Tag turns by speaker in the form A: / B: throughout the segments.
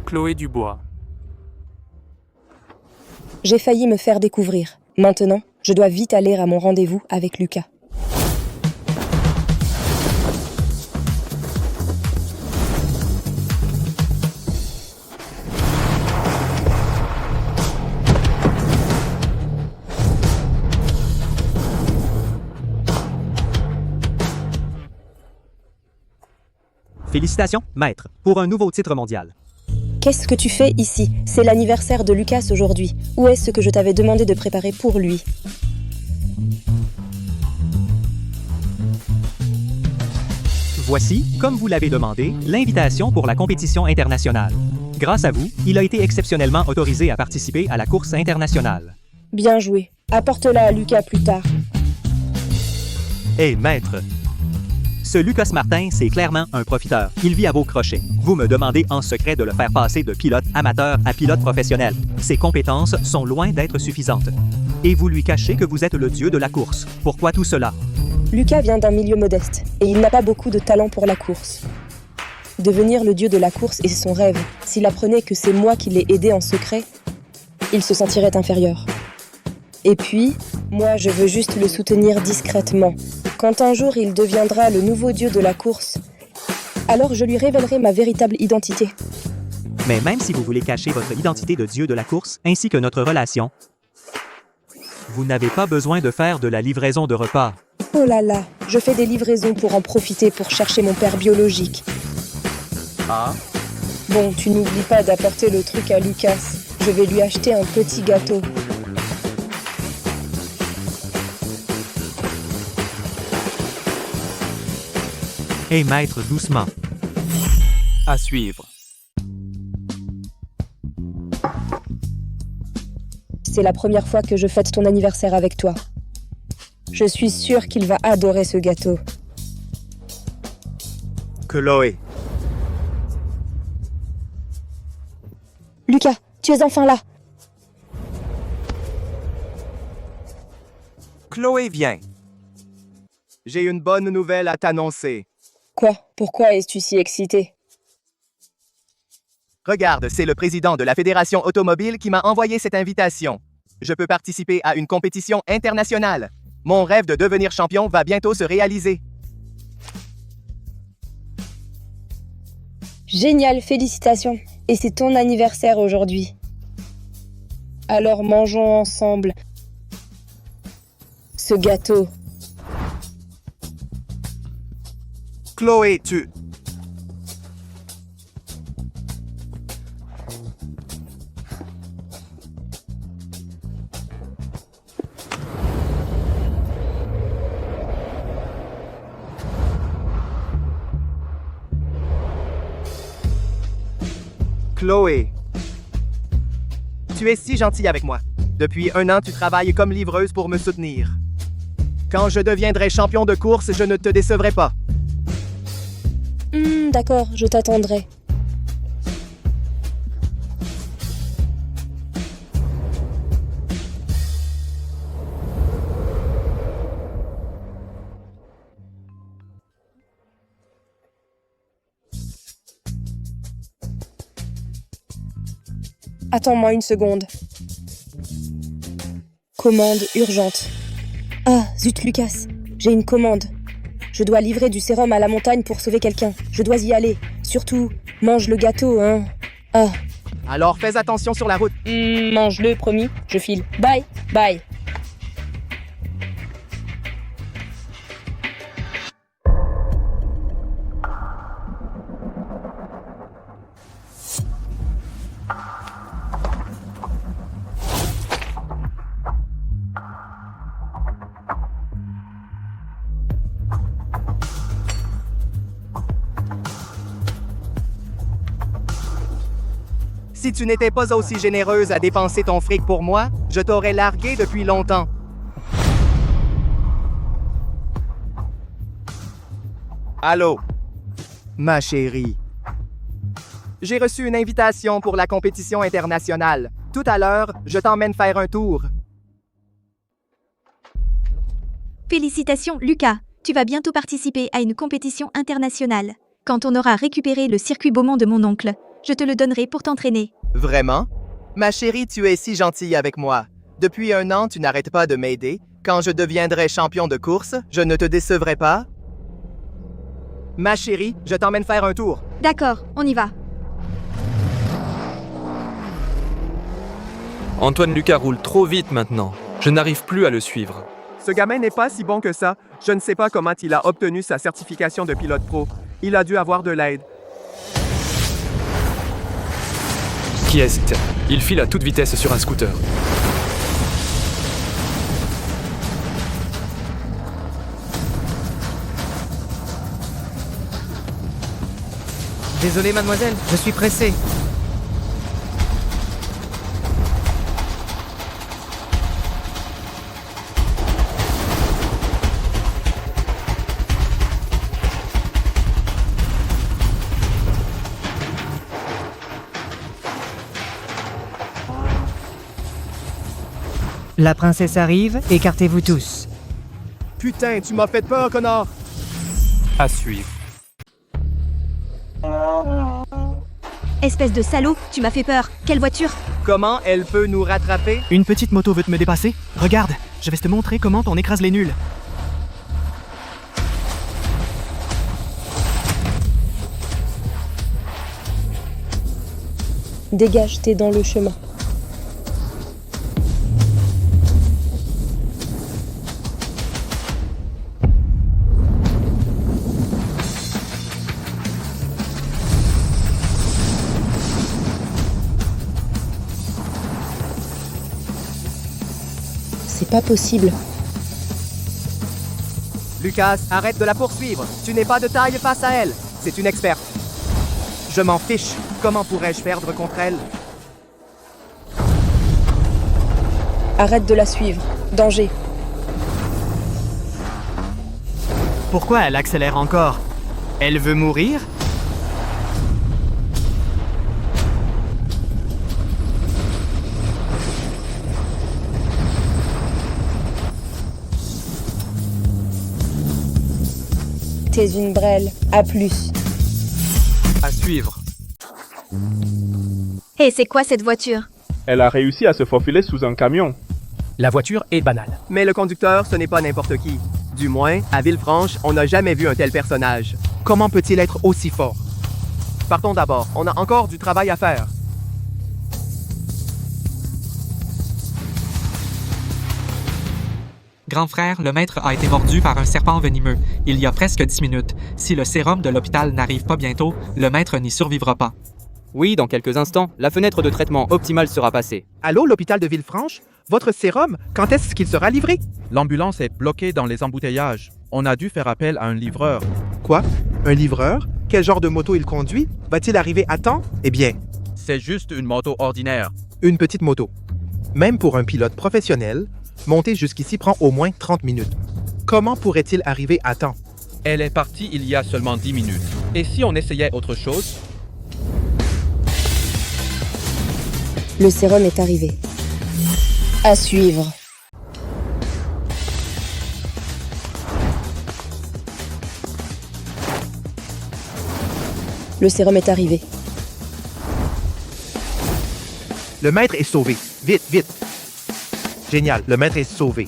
A: Chloé Dubois.
B: J'ai failli me faire découvrir. Maintenant, je dois vite aller à mon rendez-vous avec Lucas.
C: Félicitations, maître, pour un nouveau titre mondial.
B: Qu'est-ce que tu fais ici? C'est l'anniversaire de Lucas aujourd'hui. Où est-ce que je t'avais demandé de préparer pour lui?
C: Voici, comme vous l'avez demandé, l'invitation pour la compétition internationale. Grâce à vous, il a été exceptionnellement autorisé à participer à la course internationale.
B: Bien joué. Apporte-la à Lucas plus tard.
C: Hé, maître! Ce Lucas Martin, c'est clairement un profiteur. Il vit à vos crochets. Vous me demandez en secret de le faire passer de pilote amateur à pilote professionnel. Ses compétences sont loin d'être suffisantes. Et vous lui cachez que vous êtes le dieu de la course. Pourquoi tout cela?
B: Lucas vient d'un milieu modeste et il n'a pas beaucoup de talent pour la course. Devenir le dieu de la course est son rêve. S'il apprenait que c'est moi qui l'ai aidé en secret, il se sentirait inférieur. Et puis, moi, je veux juste le soutenir discrètement. Quand un jour il deviendra le nouveau dieu de la course, alors je lui révélerai ma véritable identité.
C: Mais même si vous voulez cacher votre identité de dieu de la course, ainsi que notre relation, vous n'avez pas besoin de faire de la livraison de repas.
B: Oh là là, je fais des livraisons pour en profiter pour chercher mon père biologique.
C: Ah?
B: Bon, tu n'oublies pas d'apporter le truc à Lucas. Je vais lui acheter un petit gâteau.
C: Hé, maître, doucement.
A: À suivre.
B: C'est la première fois que je fête ton anniversaire avec toi. Je suis sûre qu'il va adorer ce gâteau.
C: Chloé.
B: Lucas, tu es enfin là.
D: Chloé, viens. J'ai une bonne nouvelle à t'annoncer.
B: Quoi? Pourquoi es-tu si excitée?
D: Regarde, c'est le président de la Fédération automobile qui m'a envoyé cette invitation. Je peux participer à une compétition internationale. Mon rêve de devenir champion va bientôt se réaliser.
B: Génial, félicitations. Et c'est ton anniversaire aujourd'hui. Alors mangeons ensemble ce gâteau.
D: Chloé, tu... Chloé, tu es si gentille avec moi. Depuis 1 an, tu travailles comme livreuse pour me soutenir. Quand je deviendrai champion de course, je ne te décevrai pas.
B: D'accord, je t'attendrai. Attends-moi une seconde. Commande urgente. Ah, zut Lucas, j'ai une commande. Je dois livrer du sérum à la montagne pour sauver quelqu'un. Je dois y aller. Surtout, mange le gâteau, hein. Ah.
D: Alors fais attention sur la route.
B: Mange-le, promis. Je file. Bye, bye.
D: Si tu n'étais pas aussi généreuse à dépenser ton fric pour moi, je t'aurais largué depuis longtemps. Allô? Ma chérie. J'ai reçu une invitation pour la compétition internationale. Tout à l'heure, je t'emmène faire un tour.
E: Félicitations, Lucas. Tu vas bientôt participer à une compétition internationale. Quand on aura récupéré le circuit Beaumont de mon oncle, je te le donnerai pour t'entraîner.
D: Vraiment? Ma chérie, tu es si gentille avec moi. Depuis 1 an, tu n'arrêtes pas de m'aider. Quand je deviendrai champion de course, je ne te décevrai pas? Ma chérie, je t'emmène faire un tour.
E: D'accord, on y va.
A: Antoine Lucas roule trop vite maintenant. Je n'arrive plus à le suivre.
F: Ce gamin n'est pas si bon que ça. Je ne sais pas comment il a obtenu sa certification de pilote pro. Il a dû avoir de l'aide.
A: Qui est-ce? Il file à toute vitesse sur un scooter.
D: Désolé, mademoiselle, je suis pressé.
G: La princesse arrive, écartez-vous tous.
D: Putain, tu m'as fait peur, connard!
A: À suivre.
E: Espèce de salaud, tu m'as fait peur. Quelle voiture?
D: Comment elle peut nous rattraper?
H: Une petite moto veut me dépasser. Regarde, je vais te montrer comment on écrase les nuls.
B: Dégage, t'es dans le chemin. C'est pas possible.
D: Lucas, arrête de la poursuivre. Tu n'es pas de taille face à elle. C'est une experte. Je m'en fiche. Comment pourrais-je perdre contre elle?
B: Arrête de la suivre. Danger.
H: Pourquoi elle accélère encore? Elle veut mourir?
B: T'es une brêle. À plus.
A: À suivre.
E: Hé, c'est quoi cette voiture?
I: Elle a réussi à se faufiler sous un camion.
H: La voiture est banale.
F: Mais le conducteur, ce n'est pas n'importe qui. Du moins, à Villefranche, on n'a jamais vu un tel personnage.
D: Comment peut-il être aussi fort?
F: Partons d'abord, on a encore du travail à faire.
J: Grand frère, le maître a été mordu par un serpent venimeux, il y a presque 10 minutes. Si le sérum de l'hôpital n'arrive pas bientôt, le maître n'y survivra pas.
K: Oui, dans quelques instants, la fenêtre de traitement optimale sera passée.
D: Allô, l'hôpital de Villefranche? Votre sérum, quand est-ce qu'il sera livré?
L: L'ambulance est bloquée dans les embouteillages. On a dû faire appel à un livreur.
D: Quoi? Un livreur? Quel genre de moto il conduit? Va-t-il arriver à temps? Eh bien,
L: C'est juste une moto ordinaire.
D: une petite moto. Même pour un pilote professionnel, monter jusqu'ici prend au moins 30 minutes. Comment pourrait-il arriver à temps?
L: Elle est partie il y a seulement 10 minutes. Et si on essayait autre chose?
B: Le sérum est arrivé. À suivre. Le sérum est arrivé.
D: Le maître est sauvé. Vite, vite. Génial, le maître est sauvé.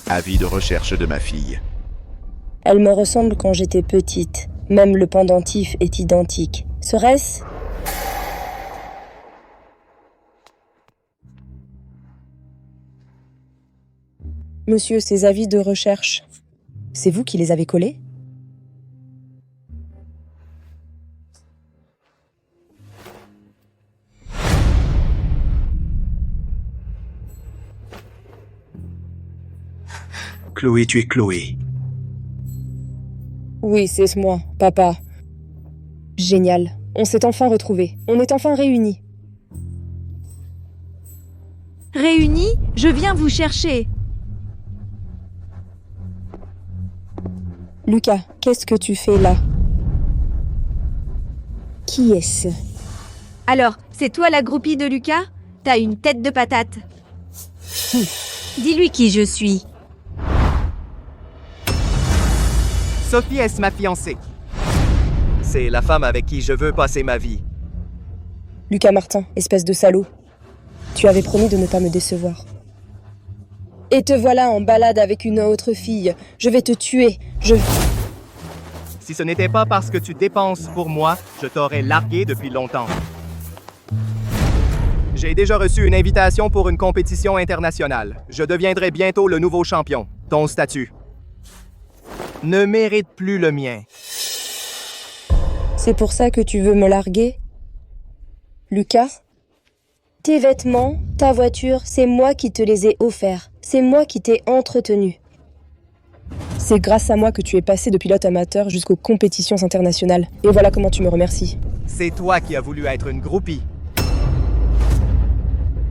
M: Avis de recherche de ma fille.
B: Elle me ressemble quand j'étais petite. Même le pendentif est identique. Serait-ce? Monsieur, ces avis de recherche, c'est vous qui les avez collés?
M: Chloé, tu es Chloé.
B: Oui, c'est moi, papa. Génial. On s'est enfin retrouvés. On est enfin réunis.
E: Réunis, je viens vous chercher.
B: Lucas, qu'est-ce que tu fais là? Qui est-ce?
E: Alors, c'est toi la groupie de Lucas? T'as une tête de patate. Dis-lui qui je suis.
D: Sophie est ma fiancée. C'est la femme avec qui je veux passer ma vie.
B: Lucas Martin, espèce de salaud. Tu avais promis de ne pas me décevoir. Et te voilà en balade avec une autre fille. Je vais te tuer.
D: Si ce n'était pas parce que tu dépenses pour moi, je t'aurais largué depuis longtemps. J'ai déjà reçu une invitation pour une compétition internationale. Je deviendrai bientôt le nouveau champion. Ton statut ne mérite plus le mien.
B: C'est pour ça que tu veux me larguer, Lucas? Tes vêtements, ta voiture, c'est moi qui te les ai offerts. C'est moi qui t'ai entretenu. C'est grâce à moi que tu es passé de pilote amateur jusqu'aux compétitions internationales. Et voilà comment tu me remercies.
D: C'est toi qui as voulu être une groupie.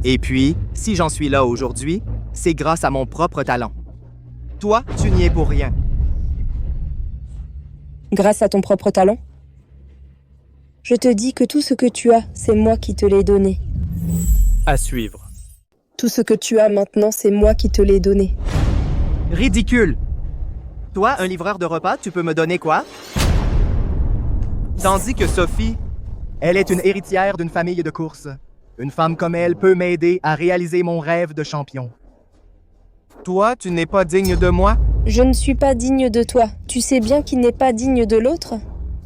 D: Et puis, si j'en suis là aujourd'hui, c'est grâce à mon propre talent. Toi, tu n'y es pour rien.
B: Grâce à ton propre talent? Je te dis que tout ce que tu as, c'est moi qui te l'ai donné.
A: À suivre.
B: Tout ce que tu as maintenant, c'est moi qui te l'ai donné.
D: Ridicule! Toi, un livreur de repas, tu peux me donner quoi? Tandis que Sophie, elle est une héritière d'une famille de course. Une femme comme elle peut m'aider à réaliser mon rêve de champion. Toi, tu n'es pas digne de moi?
B: Je ne suis pas digne de toi. Tu sais bien qu'il n'est pas digne de l'autre?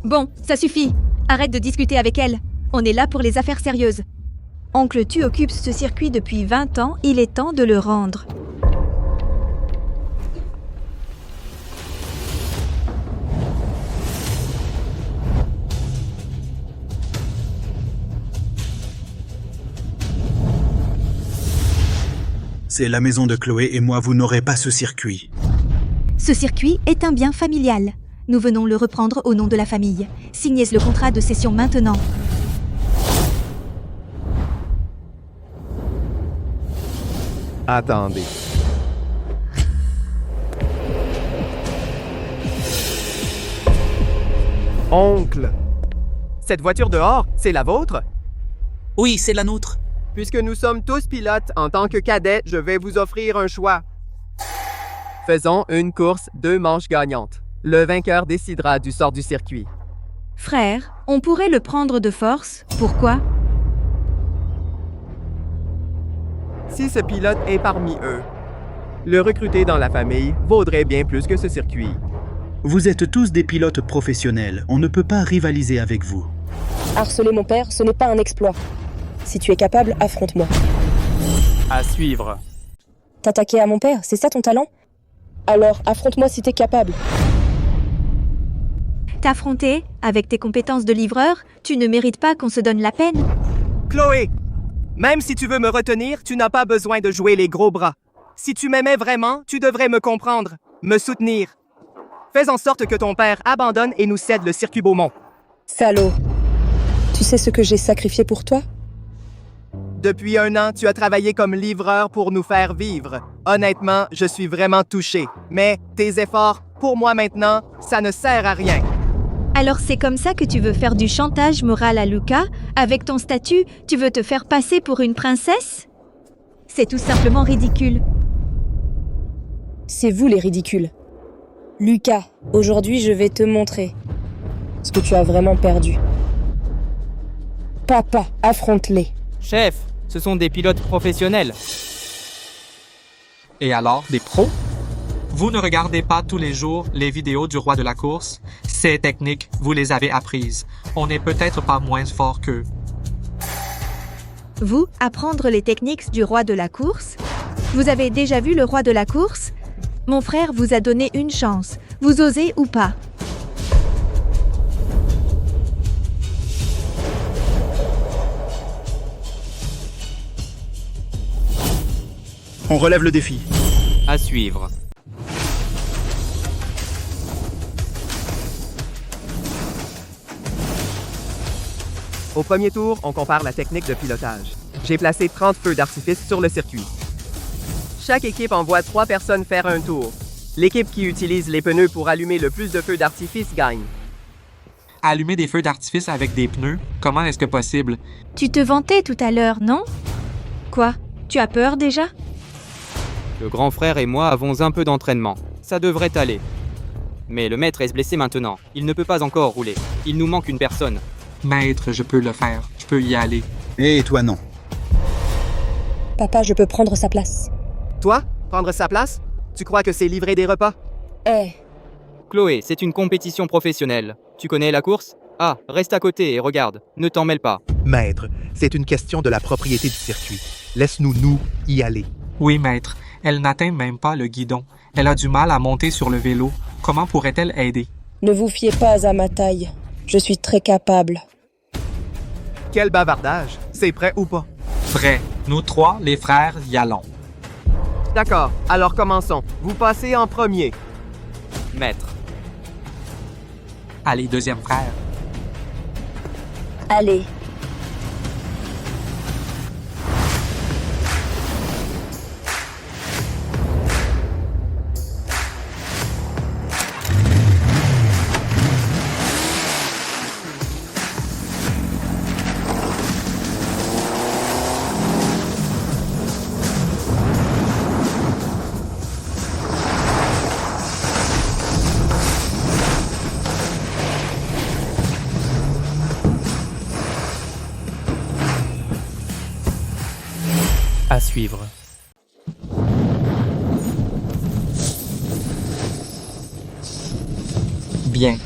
E: Bon, ça suffit. Arrête de discuter avec elle. On est là pour les affaires sérieuses. Oncle, tu occupes ce circuit depuis 20 ans, il est temps de le rendre.
M: C'est la maison de Chloé et moi, vous n'aurez pas ce circuit.
E: Ce circuit est un bien familial. Nous venons le reprendre au nom de la famille. Signez le contrat de cession maintenant.
F: Attendez. Oncle, cette voiture dehors, c'est la vôtre?
N: Oui, c'est la nôtre.
F: Puisque nous sommes tous pilotes, en tant que cadet, je vais vous offrir un choix. Faisons une course, 2 manches gagnantes. Le vainqueur décidera du sort du circuit.
E: Frère, on pourrait le prendre de force. Pourquoi?
F: Si ce pilote est parmi eux, le recruter dans la famille vaudrait bien plus que ce circuit.
M: Vous êtes tous des pilotes professionnels. On ne peut pas rivaliser avec vous.
B: Harceler mon père, ce n'est pas un exploit. Si tu es capable, affronte-moi.
A: À suivre.
B: T'attaquer à mon père, c'est ça ton talent? Alors, affronte-moi si t'es capable.
E: T'affronter, avec tes compétences de livreur, tu ne mérites pas qu'on se donne la peine.
D: Chloé, même si tu veux me retenir, tu n'as pas besoin de jouer les gros bras. Si tu m'aimais vraiment, tu devrais me comprendre, me soutenir. Fais en sorte que ton père abandonne et nous cède le circuit Beaumont.
B: Salaud. Tu sais ce que j'ai sacrifié pour toi?
D: Depuis 1 an, tu as travaillé comme livreur pour nous faire vivre. Honnêtement, je suis vraiment touché. Mais tes efforts, pour moi maintenant, ça ne sert à rien.
E: Alors c'est comme ça que tu veux faire du chantage moral à Lucas? Avec ton statut, tu veux te faire passer pour une princesse? C'est tout simplement ridicule.
B: C'est vous les ridicules. Lucas, aujourd'hui je vais te montrer ce que tu as vraiment perdu. Papa, affronte-les.
K: Chef, ce sont des pilotes professionnels.
J: Et alors, des pros? Vous ne regardez pas tous les jours les vidéos du roi de la course? Ces techniques, vous les avez apprises. On n'est peut-être pas moins fort qu'eux.
E: Vous, apprendre les techniques du roi de la course? Vous avez déjà vu le roi de la course? Mon frère vous a donné une chance. Vous osez ou pas?
M: On relève le défi.
K: À suivre.
F: Au premier tour, on compare la technique de pilotage. J'ai placé 30 feux d'artifice sur le circuit. Chaque équipe envoie 3 personnes faire un tour. L'équipe qui utilise les pneus pour allumer le plus de feux d'artifice gagne.
J: Allumer des feux d'artifice avec des pneus, comment est-ce que possible?
E: Tu te vantais tout à l'heure, non? Quoi? Tu as peur déjà?
K: Le grand frère et moi avons un peu d'entraînement. Ça devrait aller. Mais le maître est blessé maintenant. Il ne peut pas encore rouler. Il nous manque une personne.
J: Maître, je peux le faire. Je peux y aller.
M: Et toi non.
B: Papa, je peux prendre sa place.
D: Toi, prendre sa place? Tu crois que c'est livrer des repas?
B: Eh,
K: Chloé, c'est une compétition professionnelle. Tu connais la course? Ah, reste à côté et regarde. Ne t'en mêle pas.
O: Maître, c'est une question de la propriété du circuit. Laisse-nous y aller.
J: Oui, maître. Elle n'atteint même pas le guidon. Elle a du mal à monter sur le vélo. Comment pourrait-elle aider?
B: ne vous fiez pas à ma taille. Je suis très capable.
D: Quel bavardage! C'est prêt ou pas?
J: Prêt. Nous trois, les frères, y allons.
D: D'accord, alors commençons. Vous passez en premier.
K: Maître.
J: Allez, deuxième frère.
B: Allez.
A: À suivre.
J: Bien.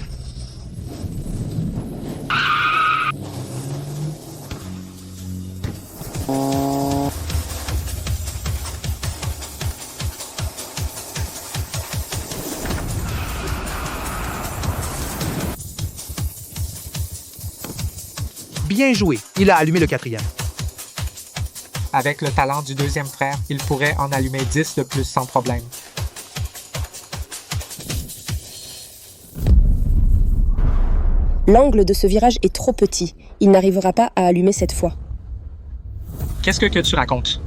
O: Bien joué. Il a allumé le quatrième.
J: Avec le talent du deuxième frère, il pourrait en allumer 10 de plus sans problème.
B: L'angle de ce virage est trop petit. Il n'arrivera pas à allumer cette fois.
J: Qu'est-ce que tu racontes?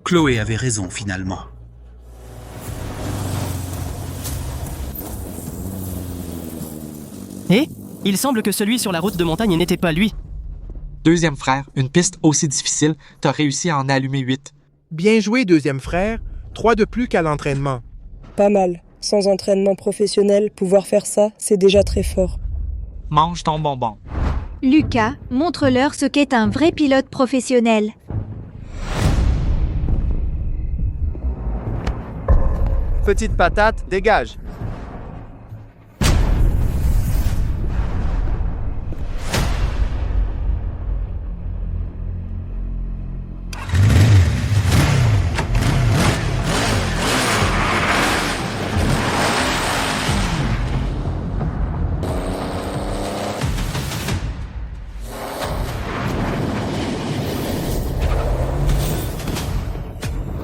M: Chloé avait raison finalement.
P: Et il semble que celui sur la route de montagne n'était pas lui.
J: Deuxième frère, une piste aussi difficile, t'as réussi à en allumer 8.
O: Bien joué, deuxième frère. 3 de plus qu'à l'entraînement.
B: Pas mal. Sans entraînement professionnel, pouvoir faire ça, c'est déjà très fort.
J: Mange ton bonbon.
E: Lucas, montre-leur ce qu'est un vrai pilote professionnel.
D: Petite patate, dégage.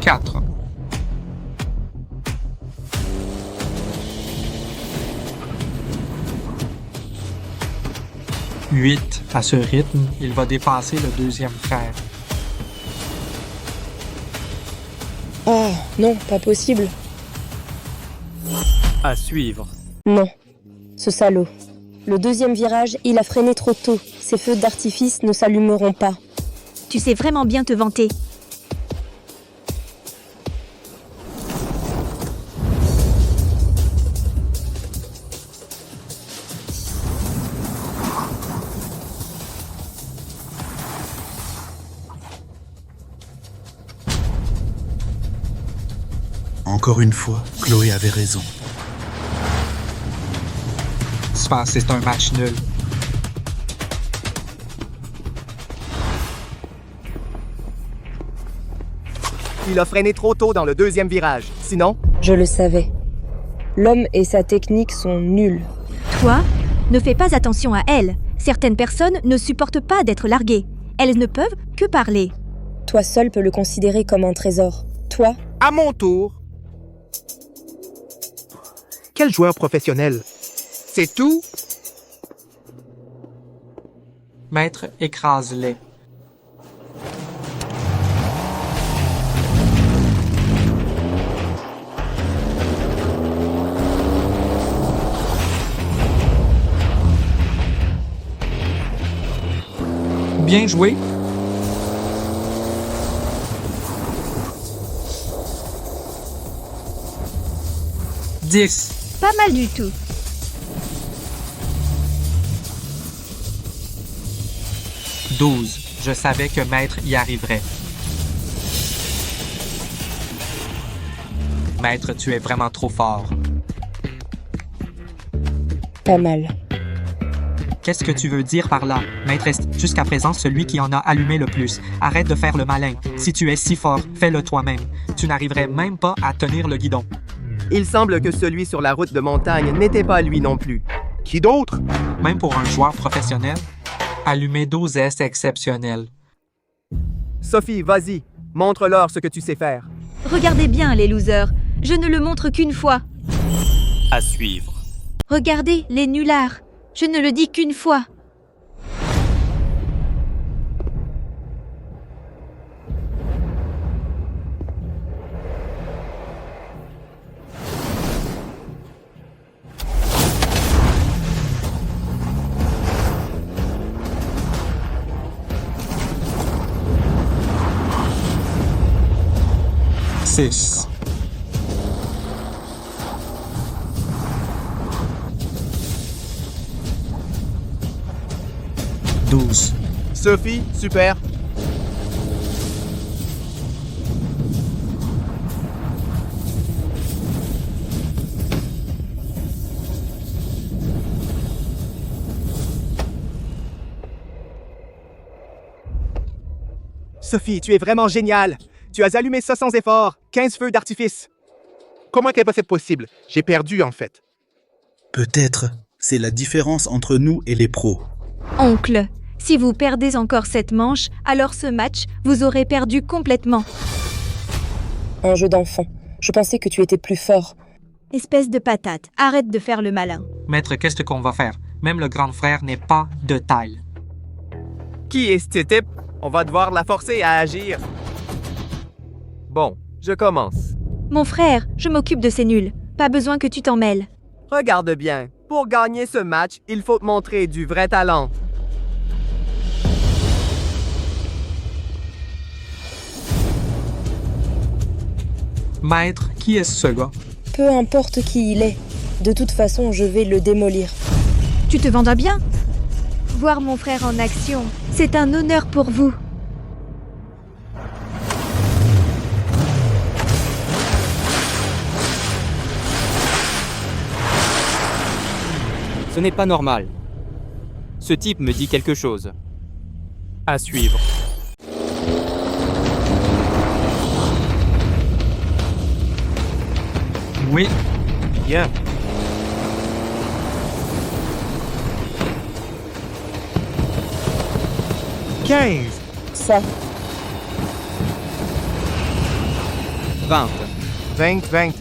J: Quatre. Huit. À ce rythme, il va dépasser le deuxième frère.
B: Oh, non, pas possible.
A: À suivre.
B: Non. Ce salaud. Le deuxième virage, il a freiné trop tôt. Ses feux d'artifice ne s'allumeront pas.
E: Tu sais vraiment bien te vanter.
M: Encore une fois, Chloé avait raison.
J: C'est un match nul.
D: Il a freiné trop tôt dans le deuxième virage. Sinon...
B: Je le savais. L'homme et sa technique sont nuls.
E: Toi, ne fais pas attention à elle. Certaines personnes ne supportent pas d'être larguées. Elles ne peuvent que parler.
B: Toi seul peux le considérer comme un trésor. Toi...
O: À mon tour. Quel joueur professionnel? C'est tout?
J: Maître, écrase-les. Bien joué. « 10.
E: Pas mal du tout.
J: « 12. Je savais que Maître y arriverait. Maître, tu es vraiment trop fort.
B: Pas mal.
J: Qu'est-ce que tu veux dire par là? Maître est jusqu'à présent celui qui en a allumé le plus. Arrête de faire le malin. Si tu es si fort, fais-le toi-même. Tu n'arriverais même pas à tenir le guidon.
F: Il semble que celui sur la route de montagne n'était pas lui non plus.
O: Qui d'autre?
J: Même pour un joueur professionnel, allumer 12 est exceptionnel.
F: Sophie, vas-y, montre-leur ce que tu sais faire.
E: Regardez bien, les losers. Je ne le montre qu'une fois.
K: À suivre.
E: Regardez, les nullards. Je ne le dis qu'une fois.
J: Six. Douze.
O: Sophie, super.
D: Sophie, tu es vraiment géniale. Tu as allumé ça sans effort. 15 feux d'artifice.
O: Comment est-ce que c'est possible? J'ai perdu, en fait.
M: Peut-être, c'est la différence entre nous et les pros.
E: Oncle, si vous perdez encore cette manche, alors ce match, vous aurez perdu complètement.
B: Un jeu d'enfant. Je pensais que tu étais plus fort.
E: Espèce de patate, arrête de faire le malin.
J: Maître, qu'est-ce qu'on va faire? Même le grand frère n'est pas de taille.
F: Qui est ce type? On va devoir la forcer à agir. Bon, je commence.
E: Mon frère, je m'occupe de ces nuls. Pas besoin que tu t'en mêles.
F: Regarde bien. Pour gagner ce match, il faut te montrer du vrai talent.
J: Maître, qui est ce gars?
B: Peu importe qui il est. De toute façon, je vais le démolir.
E: Tu te vendras bien? Voir mon frère en action, c'est un honneur pour vous.
K: Ce n'est pas normal. Ce type me dit quelque chose.
A: À suivre.
J: Oui.
O: Bien.
B: Ça.
K: 20.
O: 20.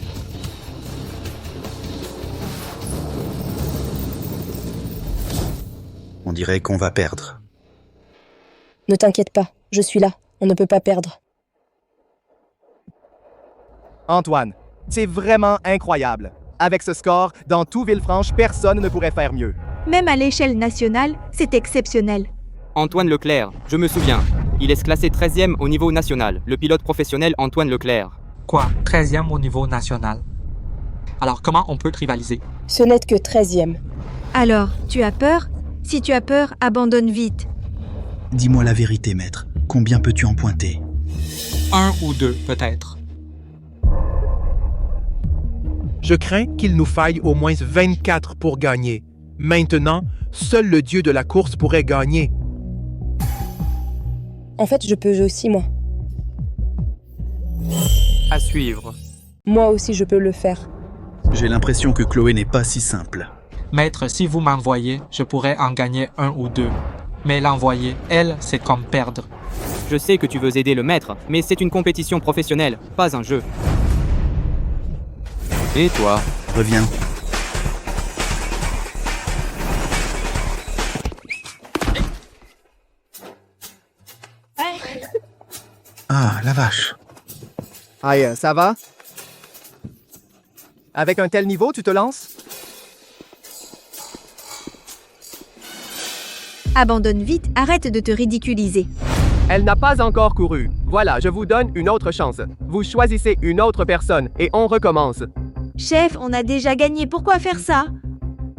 M: On dirait qu'on va perdre.
B: Ne t'inquiète pas, je suis là. On ne peut pas perdre.
D: Antoine, c'est vraiment incroyable. Avec ce score, dans tout Villefranche, personne ne pourrait faire mieux.
E: Même à l'échelle nationale, c'est exceptionnel.
K: Antoine Leclerc, je me souviens. Il est classé 13e au niveau national, le pilote professionnel Antoine Leclerc.
J: Quoi? 13e au niveau national? Alors comment on peut rivaliser?
B: Ce n'est que 13e.
E: Alors, tu as peur? Si tu as peur, abandonne vite.
M: Dis-moi la vérité, maître. Combien peux-tu en pointer?
J: 1 ou 2, peut-être.
O: Je crains qu'il nous faille au moins 24 pour gagner. Maintenant, seul le dieu de la course pourrait gagner.
B: En fait, je peux aussi, moi.
A: À suivre.
B: Moi aussi, je peux le faire.
M: J'ai l'impression que Chloé n'est pas si simple.
J: Maître, si vous m'envoyez, je pourrais en gagner 1 ou 2. Mais l'envoyer, elle, c'est comme perdre.
K: Je sais que tu veux aider le maître, mais c'est une compétition professionnelle, pas un jeu. Et toi?
M: Reviens. Ah, la vache.
D: Aïe, ça va? Avec un tel niveau, tu te lances?
E: Abandonne vite, arrête de te ridiculiser.
F: Elle n'a pas encore couru. Voilà, je vous donne une autre chance. Vous choisissez une autre personne et on recommence.
E: Chef, on a déjà gagné, pourquoi faire ça?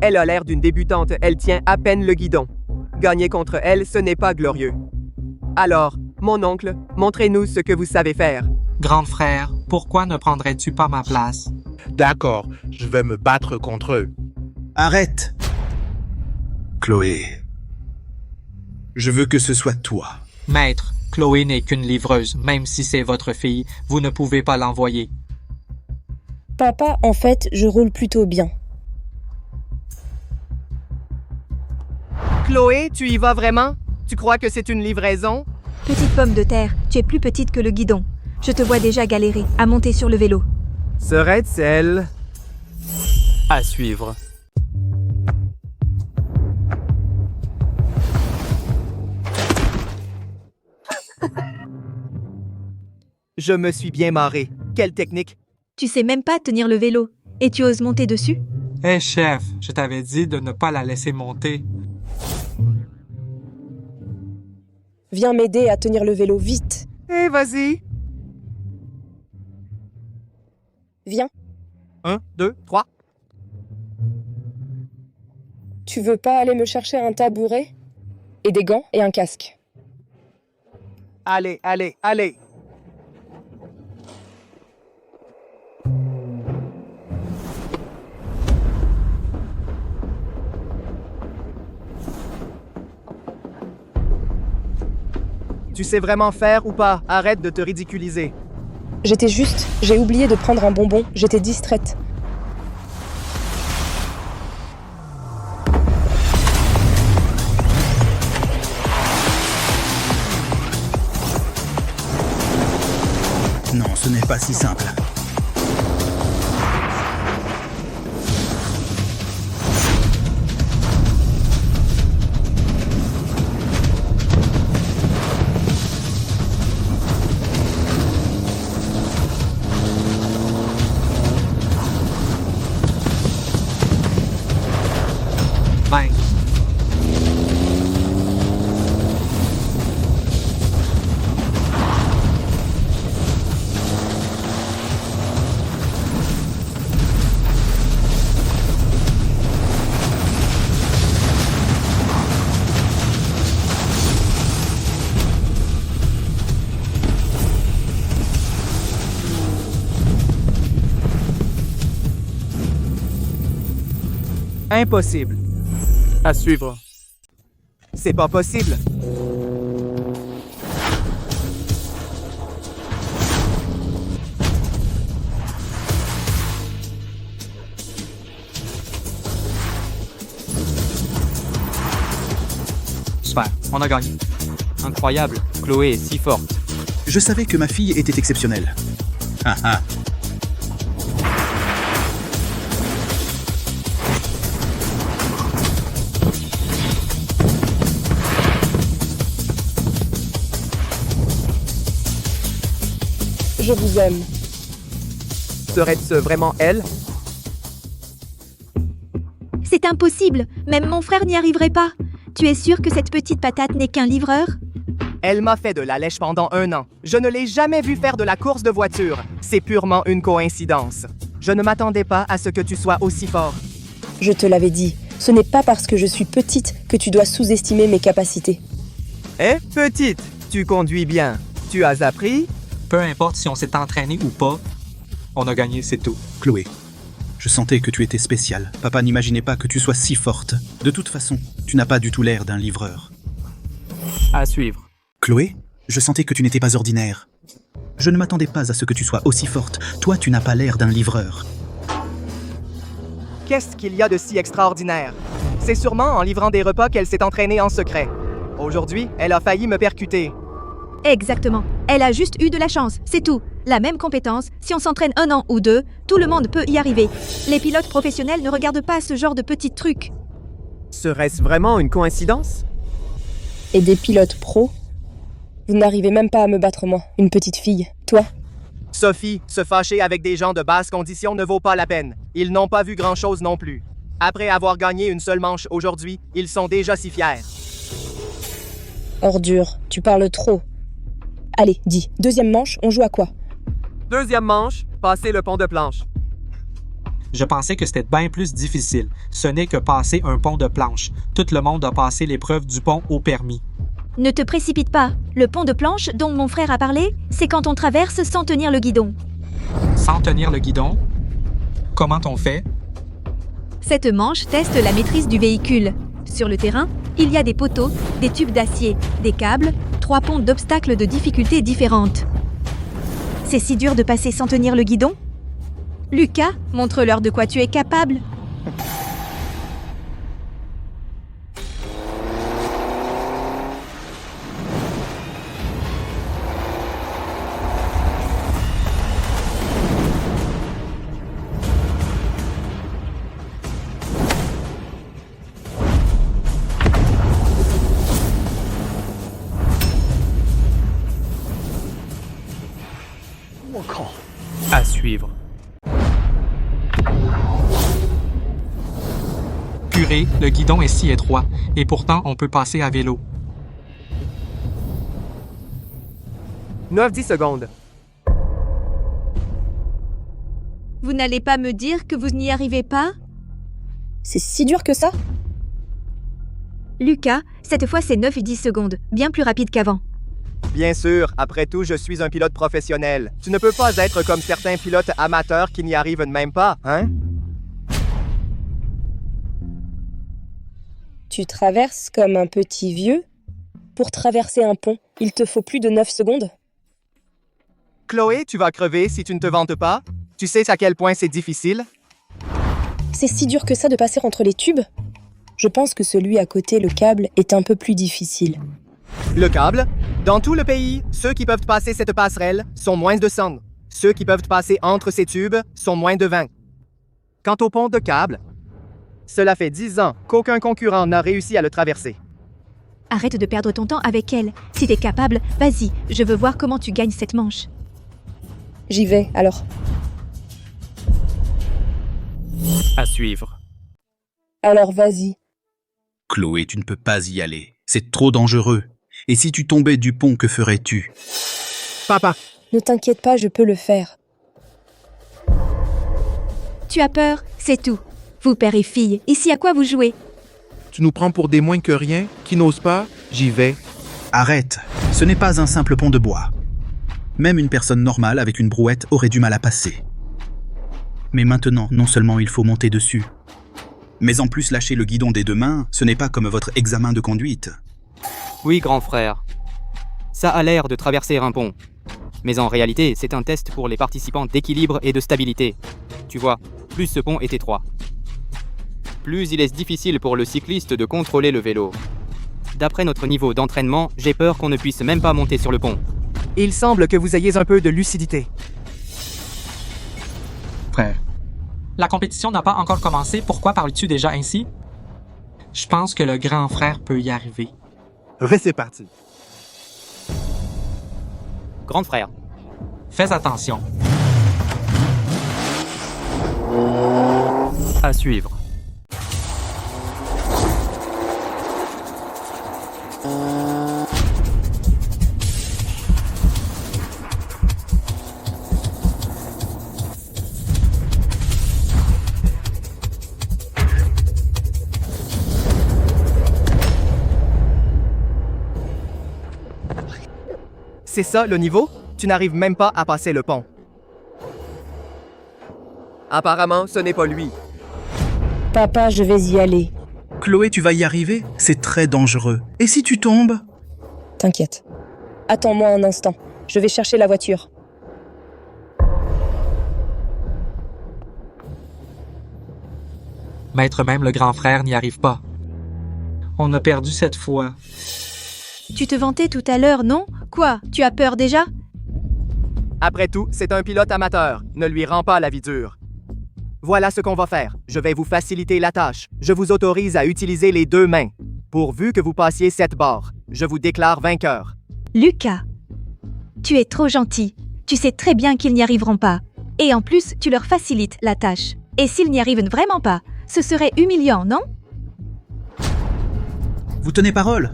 F: Elle a l'air d'une débutante, elle tient à peine le guidon. Gagner contre elle, ce n'est pas glorieux. Alors, mon oncle, montrez-nous ce que vous savez faire.
J: Grand frère, pourquoi ne prendrais-tu pas ma place?
O: D'accord, je vais me battre contre eux.
M: Arrête! Chloé. Je veux que ce soit toi.
J: Maître, Chloé n'est qu'une livreuse, même si c'est votre fille, vous ne pouvez pas l'envoyer.
B: Papa, en fait, je roule plutôt bien.
D: Chloé, tu y vas vraiment? Tu crois que c'est une livraison?
E: Petite pomme de terre, tu es plus petite que le guidon. Je te vois déjà galérer à monter sur le vélo.
D: Serait-ce elle?
A: À suivre.
D: Je me suis bien marré. Quelle technique!
E: Tu sais même pas tenir le vélo. Et tu oses monter dessus?
J: Hé chef, je t'avais dit de ne pas la laisser monter.
B: Viens m'aider à tenir le vélo, vite.
D: Vas-y.
B: Viens.
D: 1, 2, 3.
B: Tu veux pas aller me chercher un tabouret? Et des gants et un casque.
D: Allez, allez, allez. Tu sais vraiment faire ou pas? Arrête de te ridiculiser.
B: J'ai oublié de prendre un bonbon, j'étais distraite.
M: Non, ce n'est pas si simple.
J: Mince.
D: Impossible.
A: À suivre.
D: C'est pas possible.
J: Super, on a gagné.
K: Incroyable, Chloé est si forte.
M: Je savais que ma fille était exceptionnelle. Ah ah.
B: Je vous aime.
D: Serait-ce vraiment elle?
E: C'est impossible. Même mon frère n'y arriverait pas. Tu es sûr que cette petite patate n'est qu'un livreur?
D: Elle m'a fait de la lèche pendant 1 an. Je ne l'ai jamais vue faire de la course de voiture. C'est purement une coïncidence. Je ne m'attendais pas à ce que tu sois aussi fort.
B: Je te l'avais dit, ce n'est pas parce que je suis petite que tu dois sous-estimer mes capacités.
D: Eh, petite, tu conduis bien. Tu as appris?
J: Peu importe si on s'est entraîné ou pas, on a gagné, c'est tout.
M: Chloé, je sentais que tu étais spéciale. Papa n'imaginait pas que tu sois si forte. De toute façon, tu n'as pas du tout l'air d'un livreur.
A: À suivre.
M: Chloé, je sentais que tu n'étais pas ordinaire. Je ne m'attendais pas à ce que tu sois aussi forte. Toi, tu n'as pas l'air d'un livreur.
D: Qu'est-ce qu'il y a de si extraordinaire? C'est sûrement en livrant des repas qu'elle s'est entraînée en secret. Aujourd'hui, elle a failli me percuter.
E: Exactement. Elle a juste eu de la chance, c'est tout. La même compétence, si on s'entraîne 1 an ou 2, tout le monde peut y arriver. Les pilotes professionnels ne regardent pas ce genre de petits trucs.
D: Serait-ce vraiment une coïncidence?
B: Et des pilotes pros? Vous n'arrivez même pas à me battre moi, une petite fille. Toi?
D: Sophie, se fâcher avec des gens de basse condition ne vaut pas la peine. Ils n'ont pas vu grand-chose non plus. Après avoir gagné une seule manche aujourd'hui, ils sont déjà si fiers.
B: Ordure, tu parles trop. Allez, dis, deuxième manche, on joue à quoi?
F: Deuxième manche, passer le pont de planche.
J: Je pensais que c'était bien plus difficile. Ce n'est que passer un pont de planche. Tout le monde a passé l'épreuve du pont au permis.
E: Ne te précipite pas. Le pont de planche dont mon frère a parlé, c'est quand on traverse sans tenir le guidon.
J: Sans tenir le guidon? Comment on fait?
E: Cette manche teste la maîtrise du véhicule. Sur le terrain, il y a des poteaux, des tubes d'acier, des câbles, 3 ponts d'obstacles de difficultés différentes. C'est si dur de passer sans tenir le guidon? Lucas, montre-leur de quoi tu es capable.
A: À suivre.
J: Purée, le guidon est si étroit, et pourtant on peut passer à vélo.
F: 9-10 secondes.
E: Vous n'allez pas me dire que vous n'y arrivez pas?
B: C'est si dur que ça?
E: Lucas, cette fois c'est 9 et 10 secondes, bien plus rapide qu'avant.
D: Bien sûr, après tout, je suis un pilote professionnel. Tu ne peux pas être comme certains pilotes amateurs qui n'y arrivent même pas, hein?
B: Tu traverses comme un petit vieux? Pour traverser un pont, il te faut plus de 9 secondes?
D: Chloé, tu vas crever si tu ne te vantes pas. Tu sais à quel point c'est difficile?
B: C'est si dur que ça de passer entre les tubes? Je pense que celui à côté, le câble, est un peu plus difficile.
D: Le câble? Dans tout le pays, ceux qui peuvent passer cette passerelle sont moins de 100. Ceux qui peuvent passer entre ces tubes sont moins de 20. Quant au pont de câble, cela fait 10 ans qu'aucun concurrent n'a réussi à le traverser.
E: Arrête de perdre ton temps avec elle. Si t'es capable, vas-y, je veux voir comment tu gagnes cette manche.
B: J'y vais, alors.
A: À suivre.
B: Alors vas-y.
M: Chloé, tu ne peux pas y aller. C'est trop dangereux. Et si tu tombais du pont, que ferais-tu?
O: Papa!
B: Ne t'inquiète pas, je peux le faire.
E: Tu as peur, c'est tout. Vous, père et fille, ici à quoi vous jouez?
O: Tu nous prends pour des moins que rien, qui n'osent pas? J'y vais.
M: Arrête, ce n'est pas un simple pont de bois. Même une personne normale avec une brouette aurait du mal à passer. Mais maintenant, non seulement il faut monter dessus, mais en plus lâcher le guidon des deux mains, ce n'est pas comme votre examen de conduite.
K: Oui, grand frère. Ça a l'air de traverser un pont. Mais en réalité, c'est un test pour les participants d'équilibre et de stabilité. Tu vois, plus ce pont est étroit, plus il est difficile pour le cycliste de contrôler le vélo. D'après notre niveau d'entraînement, j'ai peur qu'on ne puisse même pas monter sur le pont.
D: Il semble que vous ayez un peu de lucidité.
J: Frère, la compétition n'a pas encore commencé, pourquoi parles-tu déjà ainsi? Je pense que le grand frère peut y arriver.
O: C'est parti.
K: Grand frère.
J: Fais attention.
A: À suivre.
D: C'est ça le niveau? Tu n'arrives même pas à passer le pont.
F: Apparemment, ce n'est pas lui.
B: Papa, je vais y aller.
M: Chloé, tu vas y arriver? C'est très dangereux. Et si tu tombes?
B: T'inquiète. Attends-moi un instant. Je vais chercher la voiture.
J: Maître même le grand frère n'y arrive pas. On a perdu cette fois.
E: Tu te vantais tout à l'heure, non? Quoi? Tu as peur déjà?
D: Après tout, c'est un pilote amateur. Ne lui rends pas la vie dure. Voilà ce qu'on va faire. Je vais vous faciliter la tâche. Je vous autorise à utiliser les deux mains. Pourvu que vous passiez cette barre, je vous déclare vainqueur.
E: Lucas, tu es trop gentil. Tu sais très bien qu'ils n'y arriveront pas. Et en plus, tu leur facilites la tâche. Et s'ils n'y arrivent vraiment pas, ce serait humiliant, non?
M: Vous tenez parole?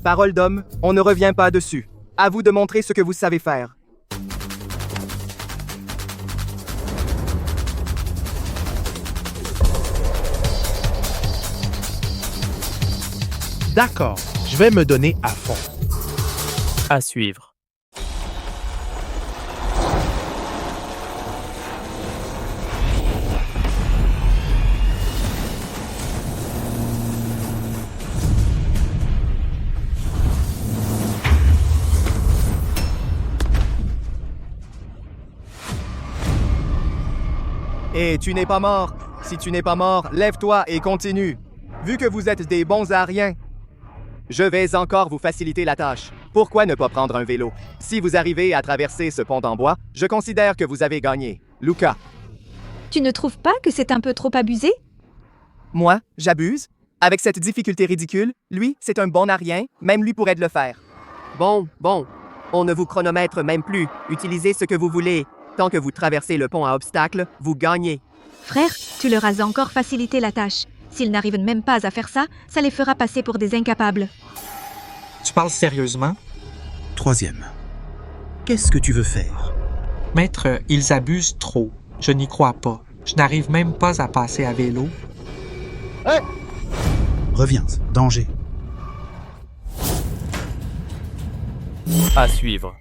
D: Parole d'homme, on ne revient pas dessus. À vous de montrer ce que vous savez faire.
O: D'accord, je vais me donner à fond.
A: À suivre.
D: Et tu n'es pas mort. Si tu n'es pas mort, lève-toi et continue. Vu que vous êtes des bons à rien, je vais encore vous faciliter la tâche. Pourquoi ne pas prendre un vélo? Si vous arrivez à traverser ce pont en bois, je considère que vous avez gagné. Luca.
E: Tu ne trouves pas que c'est un peu trop abusé?
D: Moi, j'abuse? Avec cette difficulté ridicule, lui, c'est un bon à rien, même lui pourrait le faire.
F: Bon, on ne vous chronomètre même plus. Utilisez ce que vous voulez. Tant que vous traversez le pont à obstacles, vous gagnez.
E: Frère, tu leur as encore facilité la tâche. S'ils n'arrivent même pas à faire ça, ça les fera passer pour des incapables.
J: Tu parles sérieusement?
M: Troisième. Qu'est-ce que tu veux faire?
J: Maître, ils abusent trop. Je n'y crois pas. Je n'arrive même pas à passer à vélo.
M: Reviens, danger.
A: À suivre.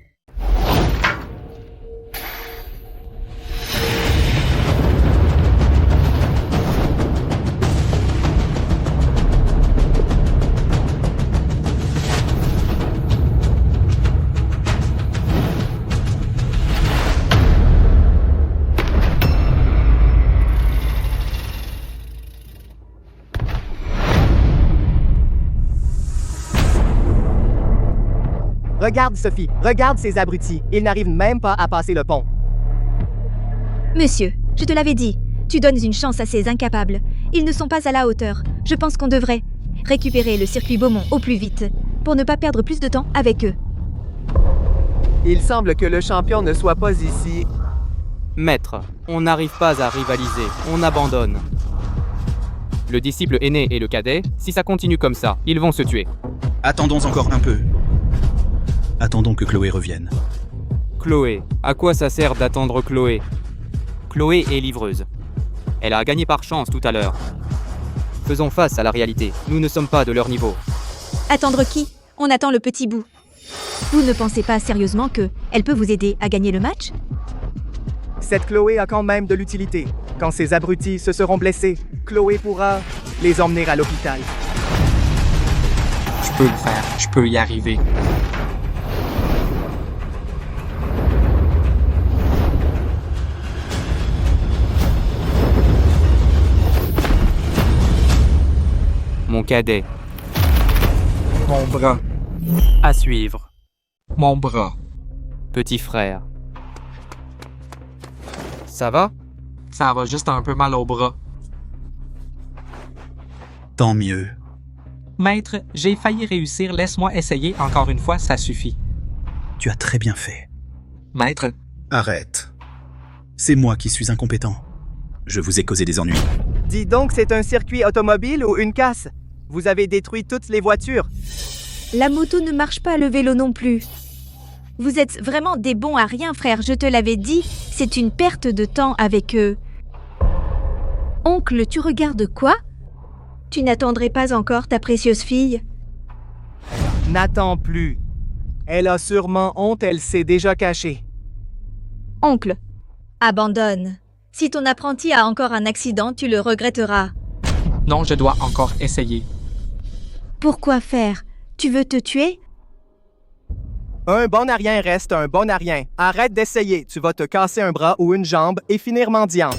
D: Regarde, Sophie, regarde ces abrutis. Ils n'arrivent même pas à passer le pont.
E: Monsieur, je te l'avais dit, tu donnes une chance à ces incapables. Ils ne sont pas à la hauteur. Je pense qu'on devrait récupérer le circuit Beaumont au plus vite, pour ne pas perdre plus de temps avec eux.
F: Il semble que le champion ne soit pas ici.
K: Maître, on n'arrive pas à rivaliser, on abandonne. Le disciple aîné et le cadet, si ça continue comme ça, ils vont se tuer.
M: Attendons encore un peu. Attendons que Chloé revienne.
K: Chloé, à quoi ça sert d'attendre Chloé? Chloé est livreuse. Elle a gagné par chance tout à l'heure. Faisons face à la réalité, nous ne sommes pas de leur niveau.
E: Attendre qui? On attend le petit bout. Vous ne pensez pas sérieusement que elle peut vous aider à gagner le match?
D: Cette Chloé a quand même de l'utilité. Quand ces abrutis se seront blessés, Chloé pourra les emmener à l'hôpital.
J: Je peux le faire, je peux y arriver.
K: Mon cadet.
J: Mon bras.
A: À suivre.
J: Mon bras.
K: Petit frère. Ça va?
J: Ça va juste un peu mal au bras.
M: Tant mieux.
J: Maître, j'ai failli réussir, laisse-moi essayer encore une fois, ça suffit.
M: Tu as très bien fait.
J: Maître.
M: Arrête. C'est moi qui suis incompétent. Je vous ai causé des ennuis.
D: Dis donc, c'est un circuit automobile ou une casse? Vous avez détruit toutes les voitures.
E: La moto ne marche pas, le vélo non plus. Vous êtes vraiment des bons à rien, frère, je te l'avais dit, c'est une perte de temps avec eux. Oncle, tu regardes quoi? Tu n'attendrais pas encore ta précieuse fille?
D: N'attends plus. Elle a sûrement honte, elle s'est déjà cachée.
E: Oncle, abandonne. Si ton apprenti a encore un accident, tu le regretteras.
J: Non, je dois encore essayer.
E: Pourquoi faire? Tu veux te tuer?
D: Un bon à rien reste un bon à rien. Arrête d'essayer, tu vas te casser un bras ou une jambe et finir mendiant.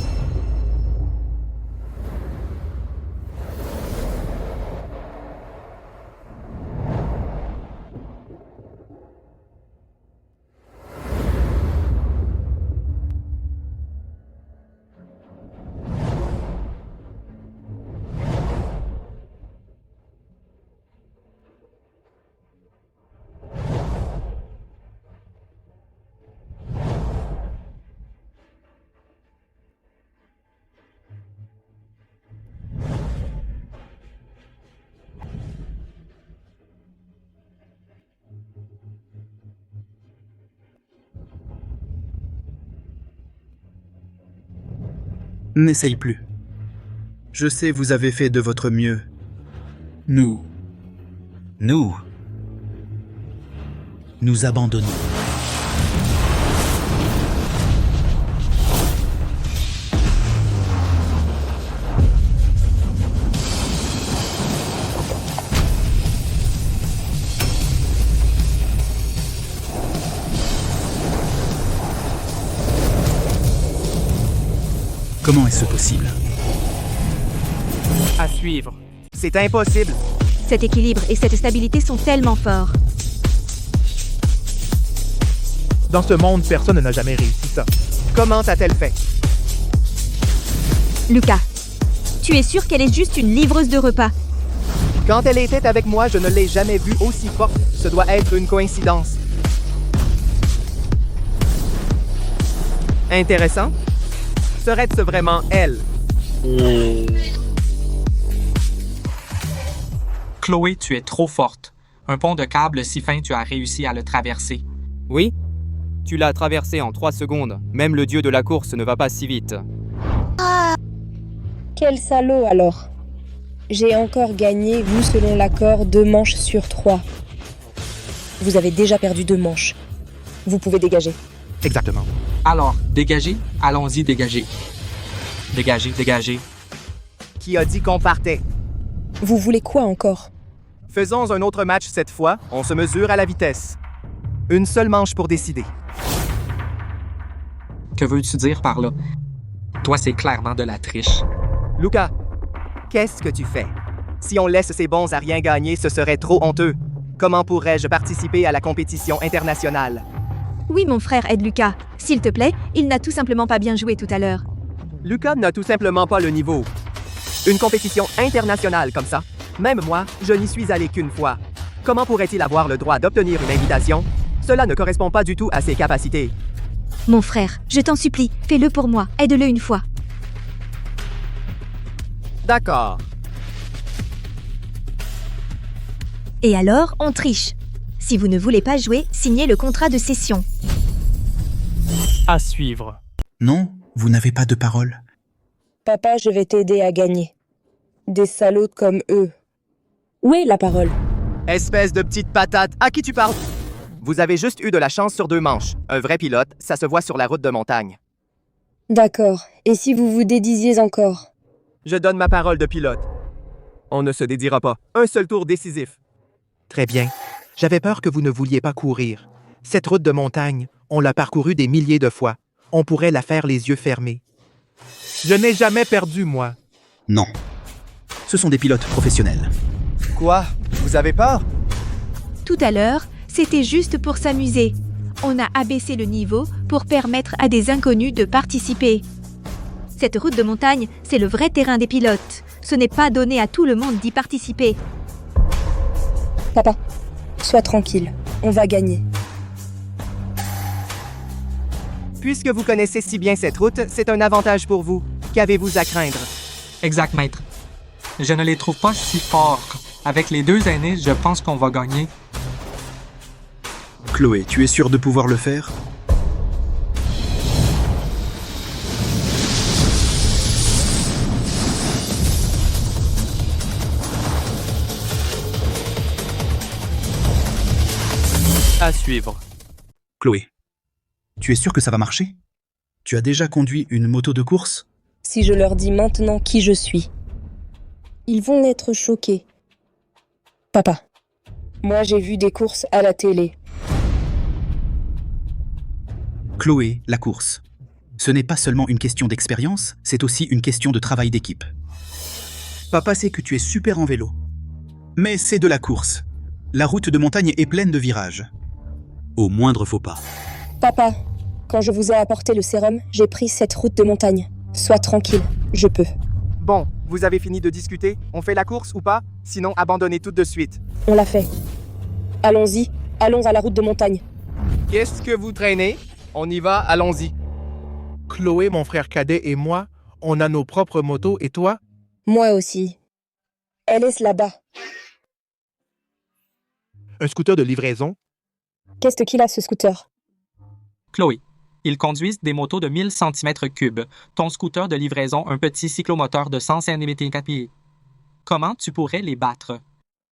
M: N'essaye plus. Je sais, vous avez fait de votre mieux. Nous abandonnons. Comment est-ce possible?
H: À suivre.
D: C'est impossible.
E: Cet équilibre et cette stabilité sont tellement forts.
O: Dans ce monde, personne n'a jamais réussi ça.
D: Comment a-t-elle fait?
E: Lucas, tu es sûr qu'elle est juste une livreuse de repas?
D: Quand elle était avec moi, je ne l'ai jamais vue aussi forte. Ce doit être une coïncidence.
F: Intéressant. Serait-ce vraiment elle?
J: Chloé, tu es trop forte. Un pont de câble si fin, tu as réussi à le traverser.
K: Oui? Tu l'as traversé en 3 secondes. Même le dieu de la course ne va pas si vite.
B: Quel salaud alors. J'ai encore gagné, vous selon l'accord, 2 manches sur 3. Vous avez déjà perdu 2 manches. Vous pouvez dégager.
O: Exactement.
J: Alors, dégagez, allons-y, dégagez. Dégagez, dégagez.
D: Qui a dit qu'on partait?
B: Vous voulez quoi encore?
D: Faisons un autre match cette fois. On se mesure à la vitesse. Une seule manche pour décider.
J: Que veux-tu dire par là? Toi, c'est clairement de la triche.
D: Lucas, qu'est-ce que tu fais? Si on laisse ces bons à rien gagner, ce serait trop honteux. Comment pourrais-je participer à la compétition internationale?
E: Oui, mon frère, aide Lucas. S'il te plaît, il n'a tout simplement pas bien joué tout à l'heure.
D: Lucas n'a tout simplement pas le niveau. Une compétition internationale comme ça? Même moi, je n'y suis allé qu'une fois. Comment pourrait-il avoir le droit d'obtenir une invitation? Cela ne correspond pas du tout à ses capacités.
E: Mon frère, je t'en supplie, fais-le pour moi, aide-le une fois.
D: D'accord.
E: Et alors, on triche. Si vous ne voulez pas jouer, signez le contrat de cession.
H: À suivre.
M: Non, vous n'avez pas de parole.
B: Papa, je vais t'aider à gagner. Des salauds comme eux. Où est la parole?
D: Espèce de petite patate, à qui tu parles? Vous avez juste eu de la chance sur 2 manches. Un vrai pilote, ça se voit sur la route de montagne.
B: D'accord. Et si vous vous dédisiez encore?
F: Je donne ma parole de pilote. On ne se dédira pas. Un seul tour décisif.
O: Très bien. J'avais peur que vous ne vouliez pas courir. Cette route de montagne, on l'a parcourue des milliers de fois. On pourrait la faire les yeux fermés. Je n'ai jamais perdu, moi.
M: Non. Ce sont des pilotes professionnels.
D: Quoi? Vous avez peur?
E: Tout à l'heure, c'était juste pour s'amuser. On a abaissé le niveau pour permettre à des inconnus de participer. Cette route de montagne, c'est le vrai terrain des pilotes. Ce n'est pas donné à tout le monde d'y participer.
B: Papa, sois tranquille. On va gagner.
D: Puisque vous connaissez si bien cette route, c'est un avantage pour vous. Qu'avez-vous à craindre?
J: Exact, maître. Je ne les trouve pas si forts. Avec les 2 aînés, je pense qu'on va gagner.
M: Chloé, tu es sûre de pouvoir le faire?
A: À suivre.
M: Chloé, tu es sûre que ça va marcher? Tu as déjà conduit une moto de course?
B: Si je leur dis maintenant qui je suis, ils vont être choqués. Papa, moi j'ai vu des courses à la télé.
M: Chloé, la course. Ce n'est pas seulement une question d'expérience, c'est aussi une question de travail d'équipe. Papa sait que tu es super en vélo. Mais c'est de la course. La route de montagne est pleine de virages. Au moindre faux pas.
B: Papa, quand je vous ai apporté le sérum, j'ai pris cette route de montagne. Sois tranquille, je peux.
D: Bon, vous avez fini de discuter? On fait la course ou pas? Sinon, abandonnez tout de suite.
B: On l'a fait. Allons-y, allons à la route de montagne.
D: Qu'est-ce que vous traînez? On y va, allons-y.
O: Chloé, mon frère cadet et moi, on a nos propres motos et toi?
B: Moi aussi. Elle est là-bas.
O: Un scooter de livraison?
B: Qu'est-ce qu'il a, ce scooter?
J: Chloé, Ils conduisent des motos de 1000 cm3. Ton scooter de livraison, un petit cyclomoteur de 100 cm4. Comment tu pourrais les battre?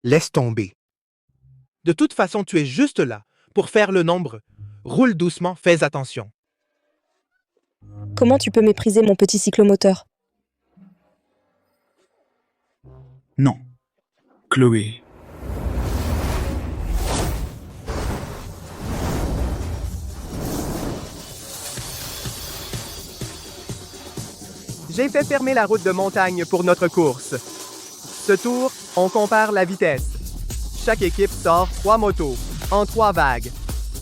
O: Laisse tomber. De toute façon, tu es juste là pour faire le nombre. Roule doucement, fais attention.
B: Comment tu peux mépriser mon petit cyclomoteur?
M: Non. Chloé.
D: J'ai fait fermer la route de montagne pour notre course. Ce tour, on compare la vitesse. Chaque équipe sort 3 motos, en 3 vagues.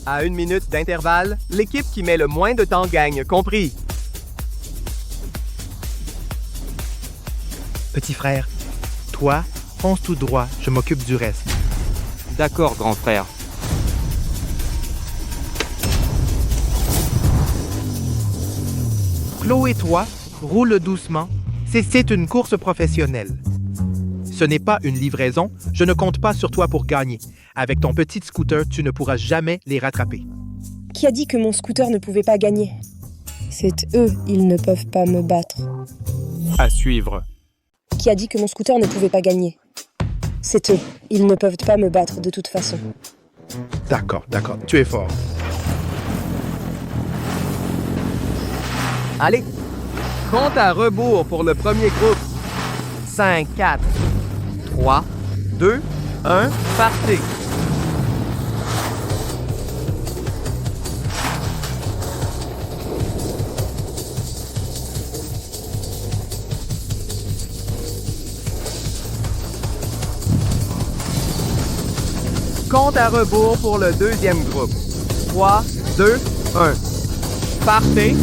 D: À 1 minute d'intervalle, l'équipe qui met le moins de temps gagne, compris.
O: Petit frère, toi, fonce tout droit, je m'occupe du reste.
K: D'accord, grand frère.
O: Chloé et toi, roule doucement. C'est une course professionnelle. Ce n'est pas une livraison, je ne compte pas sur toi pour gagner. Avec ton petit scooter, tu ne pourras jamais les rattraper.
B: Qui a dit que mon scooter ne pouvait pas gagner? C'est eux, ils ne peuvent pas me battre.
A: À suivre.
B: Qui a dit que mon scooter ne pouvait pas gagner? C'est eux, ils ne peuvent pas me battre de toute façon.
O: D'accord, tu es fort.
D: Allez, compte à rebours pour le premier groupe. 5, 4, 3, 2, 1, partez. Compte à rebours pour le deuxième groupe. 3, 2, 1. Partez.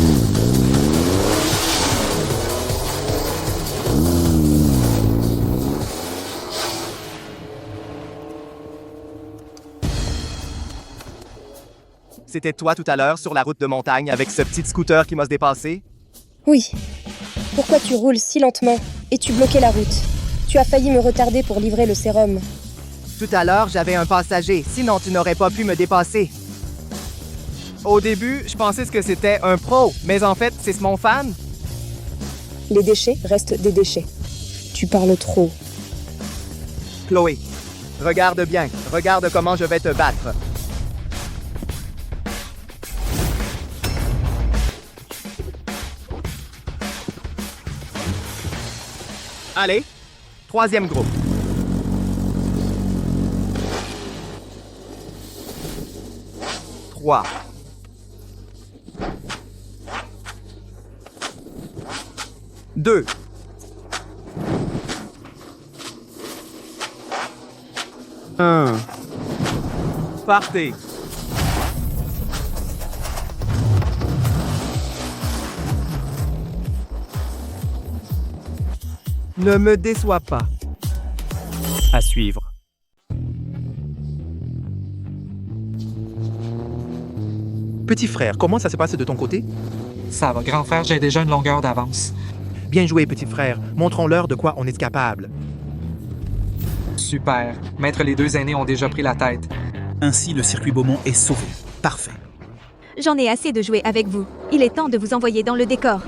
D: C'était toi tout à l'heure sur la route de montagne avec ce petit scooter qui m'a dépassé?
B: Oui. Pourquoi tu roules si lentement et tu bloquais la route? Tu as failli me retarder pour livrer le sérum.
D: Tout à l'heure, j'avais un passager, sinon tu n'aurais pas pu me dépasser. Au début, je pensais que c'était un pro, mais en fait, c'est mon fan.
B: Les déchets restent des déchets. Tu parles trop.
D: Chloé, regarde bien, regarde comment je vais te battre. Allez, troisième groupe. Trois. Deux. Un. Partez. Ne me déçois pas.
A: À suivre.
O: Petit frère, comment ça s'est passé de ton côté?
J: Ça va, grand frère, j'ai déjà une longueur d'avance.
O: Bien joué, petit frère. Montrons-leur de quoi on est capable.
J: Super. Maître, les deux aînés ont déjà pris la tête.
M: Ainsi, le circuit Beaumont est sauvé. Parfait.
E: J'en ai assez de jouer avec vous. Il est temps de vous envoyer dans le décor.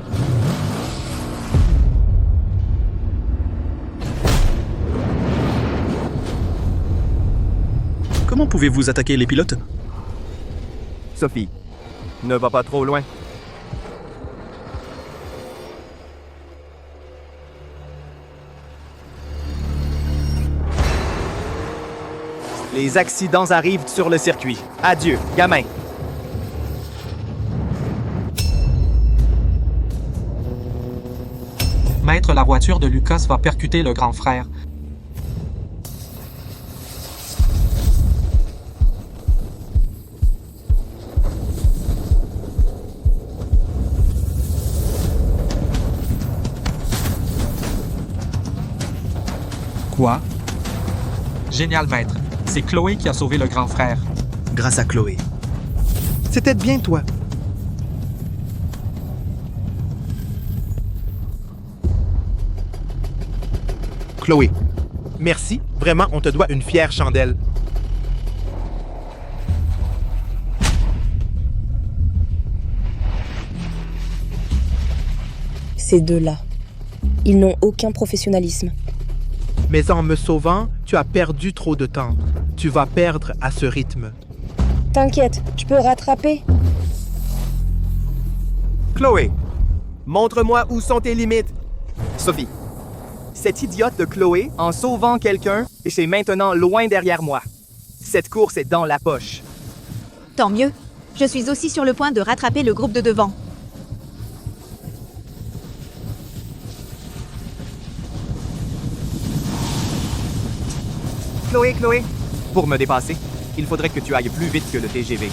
M: Comment pouvez-vous attaquer les pilotes?
D: Sophie, ne va pas trop loin. Les accidents arrivent sur le circuit. Adieu, gamin.
J: Maître, la voiture de Lucas va percuter le grand frère.
M: Quoi?
J: Génial, maître. C'est Chloé qui a sauvé le grand frère.
M: Grâce à Chloé.
O: C'était bien toi. Chloé, merci. Vraiment, on te doit une fière chandelle.
B: Ces deux-là. Ils n'ont aucun professionnalisme.
O: Mais en me sauvant, tu as perdu trop de temps. Tu vas perdre à ce rythme.
B: T'inquiète, je peux rattraper.
D: Chloé, montre-moi où sont tes limites. Sophie, cette idiote de Chloé, en sauvant quelqu'un, est maintenant loin derrière moi. Cette course est dans la poche.
E: Tant mieux. Je suis aussi sur le point de rattraper le groupe de devant.
D: Chloé, pour me dépasser, il faudrait que tu ailles plus vite que le TGV.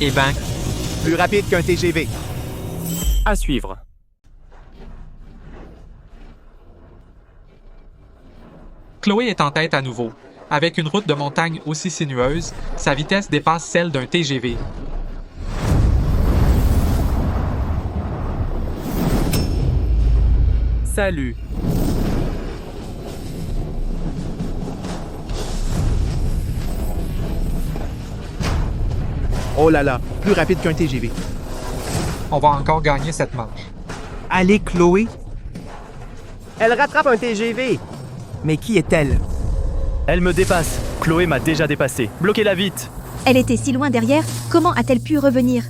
J: Eh ben,
D: Plus rapide qu'un TGV.
A: À suivre.
J: Chloé est en tête à nouveau. Avec une route de montagne aussi sinueuse, sa vitesse dépasse celle d'un TGV.
A: Salut.
O: Oh là là, plus rapide qu'un TGV.
J: On va encore gagner cette manche.
O: Allez, Chloé.
D: Elle rattrape un TGV. Mais qui est-elle?
A: Elle me dépasse. Chloé m'a déjà dépassé. Bloquez-la vite.
E: Elle était si loin derrière, comment a-t-elle pu revenir?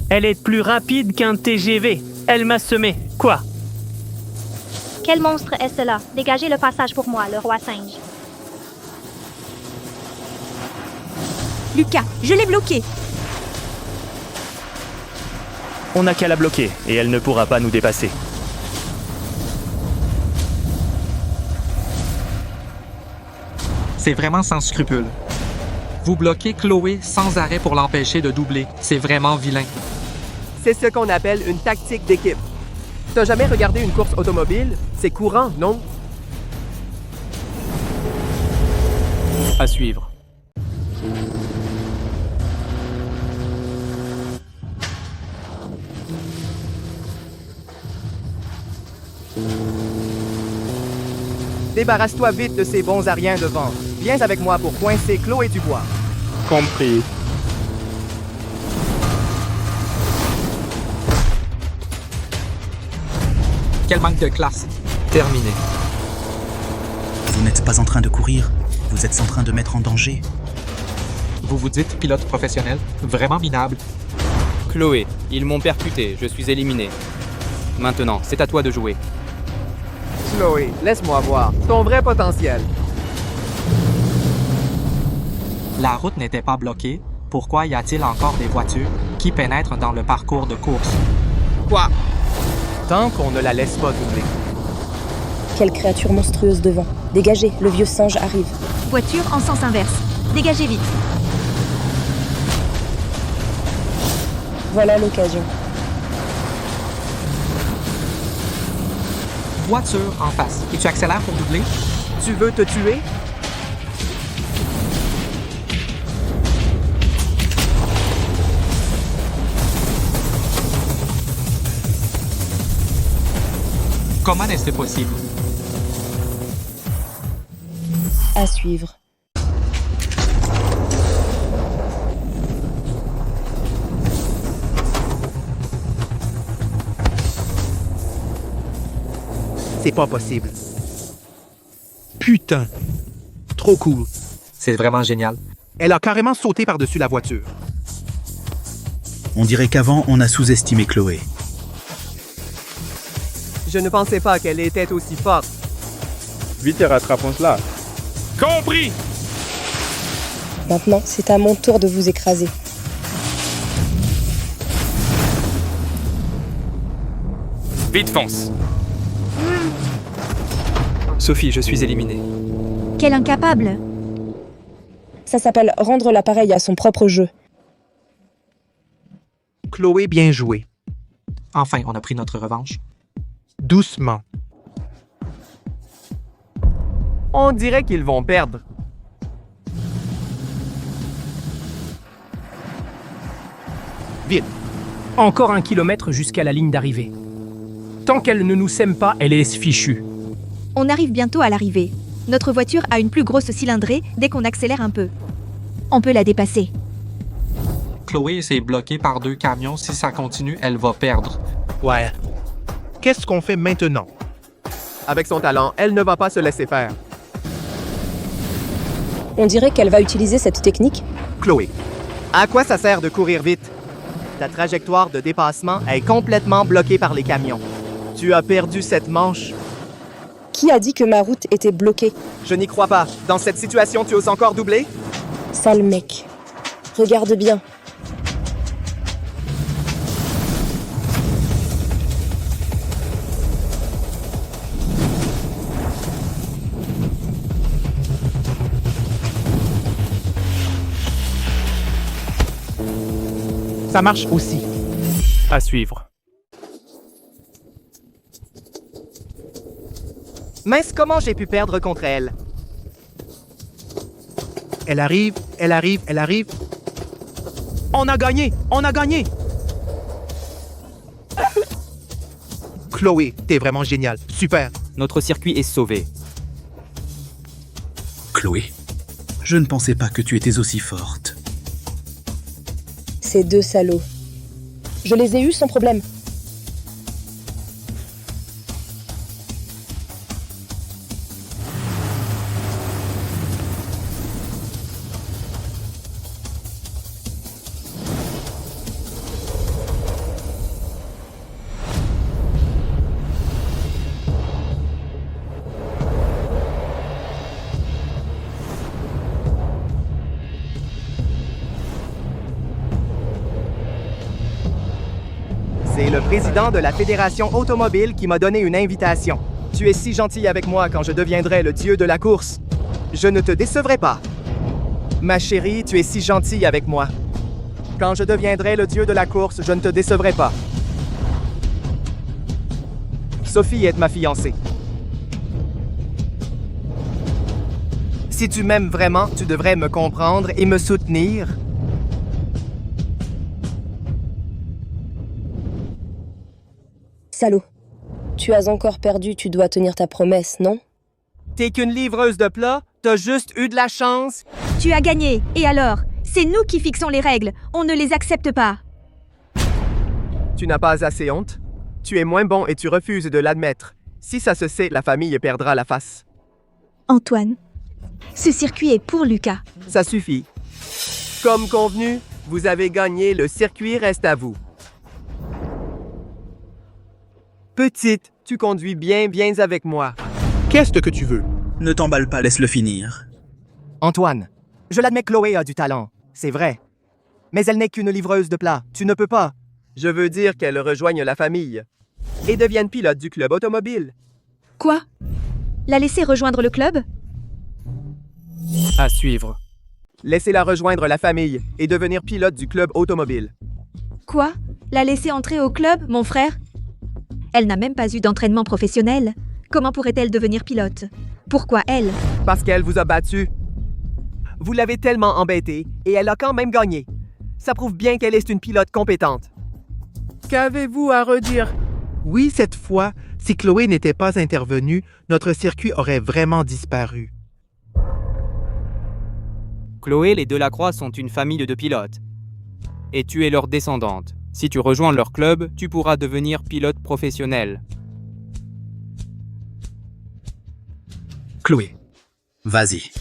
P: Elle est plus rapide qu'un TGV. Elle m'a semé. Quoi?
Q: Quel monstre est cela? Dégagez le passage pour moi, le roi singe.
E: Lucas, je l'ai bloqué.
A: On n'a qu'à la bloquer et elle ne pourra pas nous dépasser.
J: C'est vraiment sans scrupule. Vous bloquez Chloé sans arrêt pour l'empêcher de doubler. C'est vraiment vilain.
D: C'est ce qu'on appelle une tactique d'équipe. T'as jamais regardé une course automobile? C'est courant, non?
A: À suivre.
D: Débarrasse-toi vite de ces bons ariens devant. Viens avec moi pour coincer Chloé Dubois.
I: Compris.
J: Quel manque de classe. Terminé.
M: Vous n'êtes pas en train de courir, vous êtes en train de mettre en danger.
J: Vous vous dites pilote professionnel? Vraiment minable.
K: Chloé, ils m'ont percuté, je suis éliminé. Maintenant, c'est à toi de jouer.
D: Chloé, laisse-moi voir ton vrai potentiel.
J: La route n'était pas bloquée. Pourquoi y a-t-il encore des voitures qui pénètrent dans le parcours de course?
D: Quoi? Tant qu'on ne la laisse pas doubler.
B: Quelle créature monstrueuse devant. Dégagez, le vieux singe arrive.
E: Voiture en sens inverse. Dégagez vite.
B: Voilà l'occasion.
J: Voiture en face. Et tu accélères pour doubler?
D: Tu veux te tuer?
J: Comment est-ce possible?
B: À suivre.
O: C'est pas possible. Putain. Trop cool.
J: C'est vraiment génial.
O: Elle a carrément sauté par-dessus la voiture.
M: On dirait qu'avant, on a sous-estimé Chloé.
D: Je ne pensais pas qu'elle était aussi forte.
I: Vite et rattrapons cela.
A: Compris!
B: Maintenant, c'est à mon tour de vous écraser.
A: Vite fonce. Sophie, je suis éliminé.
E: Quel incapable!
B: Ça s'appelle rendre l'appareil à son propre jeu.
O: Chloé, bien joué.
J: Enfin, on a pris notre revanche.
O: Doucement.
F: On dirait qu'ils vont perdre.
O: Vite. Encore 1 kilomètre jusqu'à la ligne d'arrivée. Tant qu'elle ne nous sème pas, elle est fichue.
E: On arrive bientôt à l'arrivée. Notre voiture a une plus grosse cylindrée dès qu'on accélère un peu. On peut la dépasser.
J: Chloé s'est bloquée par 2 camions. Si ça continue, elle va perdre.
O: Ouais. Qu'est-ce qu'on fait maintenant?
F: Avec son talent, elle ne va pas se laisser faire.
B: On dirait qu'elle va utiliser cette technique.
D: Chloé,
F: À quoi ça sert de courir vite? Ta trajectoire de dépassement est complètement bloquée par les camions. Tu as perdu cette manche.
B: Qui a dit que ma route était bloquée?
F: Je n'y crois pas. Dans cette situation, tu oses encore doubler?
B: Sale mec. Regarde bien.
O: Ça marche aussi.
A: À suivre.
F: Mince, comment j'ai pu perdre contre elle?
O: Elle arrive, elle arrive, elle arrive. On a gagné! On a gagné! Chloé, t'es vraiment génial. Super.
K: Notre circuit est sauvé.
M: Chloé, je ne pensais pas que tu étais aussi forte.
B: Ces 2 salauds. Je les ai eus sans problème.
F: C'est le président de la Fédération automobile qui m'a donné une invitation. Tu es si gentil avec moi quand je deviendrai le dieu de la course. Je ne te décevrai pas. Ma chérie, tu es si gentille avec moi. Quand je deviendrai le dieu de la course, je ne te décevrai pas. Sophie est ma fiancée. Si tu m'aimes vraiment, tu devrais me comprendre et me soutenir.
B: Salaud. Tu as encore perdu, tu dois tenir ta promesse, non?
F: T'es qu'une livreuse de plats, t'as juste eu de la chance.
E: Tu as gagné. Et alors? C'est nous qui fixons les règles. On ne les accepte pas.
F: Tu n'as pas assez honte? Tu es moins bon et tu refuses de l'admettre. Si ça se sait, la famille perdra la face.
E: Antoine, ce circuit est pour Lucas.
F: Ça suffit. Comme convenu, vous avez gagné, le circuit reste à vous. Petite, tu conduis bien avec moi.
O: Qu'est-ce que tu veux?
M: Ne t'emballe pas, laisse-le finir.
F: Antoine, je l'admets, Chloé a du talent, c'est vrai. Mais elle n'est qu'une livreuse de plats, tu ne peux pas. Je veux dire qu'elle rejoigne la famille et devienne pilote du club automobile.
E: Quoi? La laisser rejoindre le club?
A: À suivre.
F: Laissez-la rejoindre la famille et devenir pilote du club automobile.
E: Quoi? La laisser entrer au club, mon frère? Elle n'a même pas eu d'entraînement professionnel. Comment pourrait-elle devenir pilote? Pourquoi elle?
F: Parce qu'elle vous a battu. Vous l'avez tellement embêtée et elle a quand même gagné. Ça prouve bien qu'elle est une pilote compétente.
O: Qu'avez-vous à redire? Oui, cette fois, si Chloé n'était pas intervenue, notre circuit aurait vraiment disparu.
K: Chloé, les Delacroix sont une famille de 2 pilotes. Et tu es leur descendante. Si tu rejoins leur club, tu pourras devenir pilote professionnel.
M: Chloé, vas-y.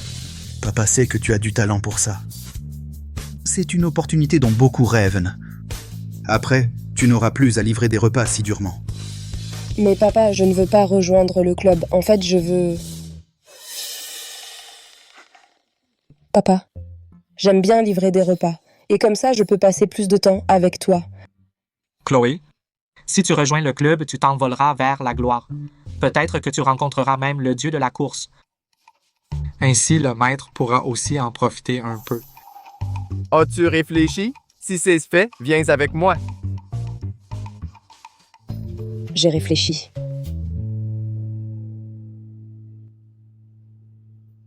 M: Papa sait que tu as du talent pour ça. C'est une opportunité dont beaucoup rêvent. Après, tu n'auras plus à livrer des repas si durement.
B: Mais papa, je ne veux pas rejoindre le club. En fait, je veux... Papa, j'aime bien livrer des repas. Et comme ça, je peux passer plus de temps avec toi.
J: Chloé, si tu rejoins le club, tu t'envoleras vers la gloire. Peut-être que tu rencontreras même le dieu de la course. Ainsi, le maître pourra aussi en profiter un peu.
F: As-tu réfléchi? Si c'est fait, viens avec moi.
B: J'ai réfléchi.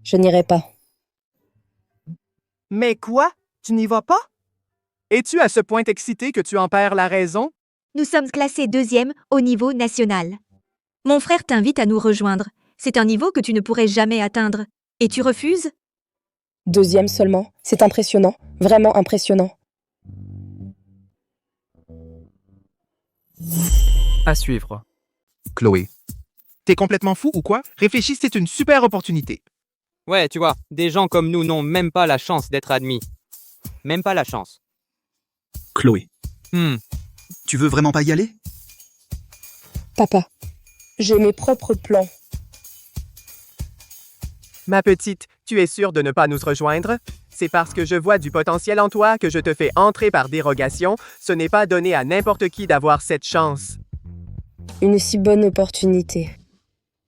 B: Je n'irai pas.
D: Mais quoi? Tu n'y vas pas? Es-tu à ce point excité que tu en perds la raison?
E: Nous sommes classés 2e au niveau national. Mon frère t'invite à nous rejoindre. C'est un niveau que tu ne pourrais jamais atteindre. Et tu refuses?
B: 2e seulement. C'est impressionnant. Vraiment impressionnant.
F: À suivre.
O: Chloé. T'es complètement fou ou quoi? Réfléchis, c'est une super opportunité.
K: Ouais, tu vois, des gens comme nous n'ont même pas la chance d'être admis. Même pas la chance.
M: Chloé. Tu veux vraiment pas y aller?
B: Papa, j'ai mes propres plans.
D: Ma petite, tu es sûre de ne pas nous rejoindre? C'est parce que je vois du potentiel en toi que je te fais entrer par dérogation. Ce n'est pas donné à n'importe qui d'avoir cette chance.
B: Une si bonne opportunité.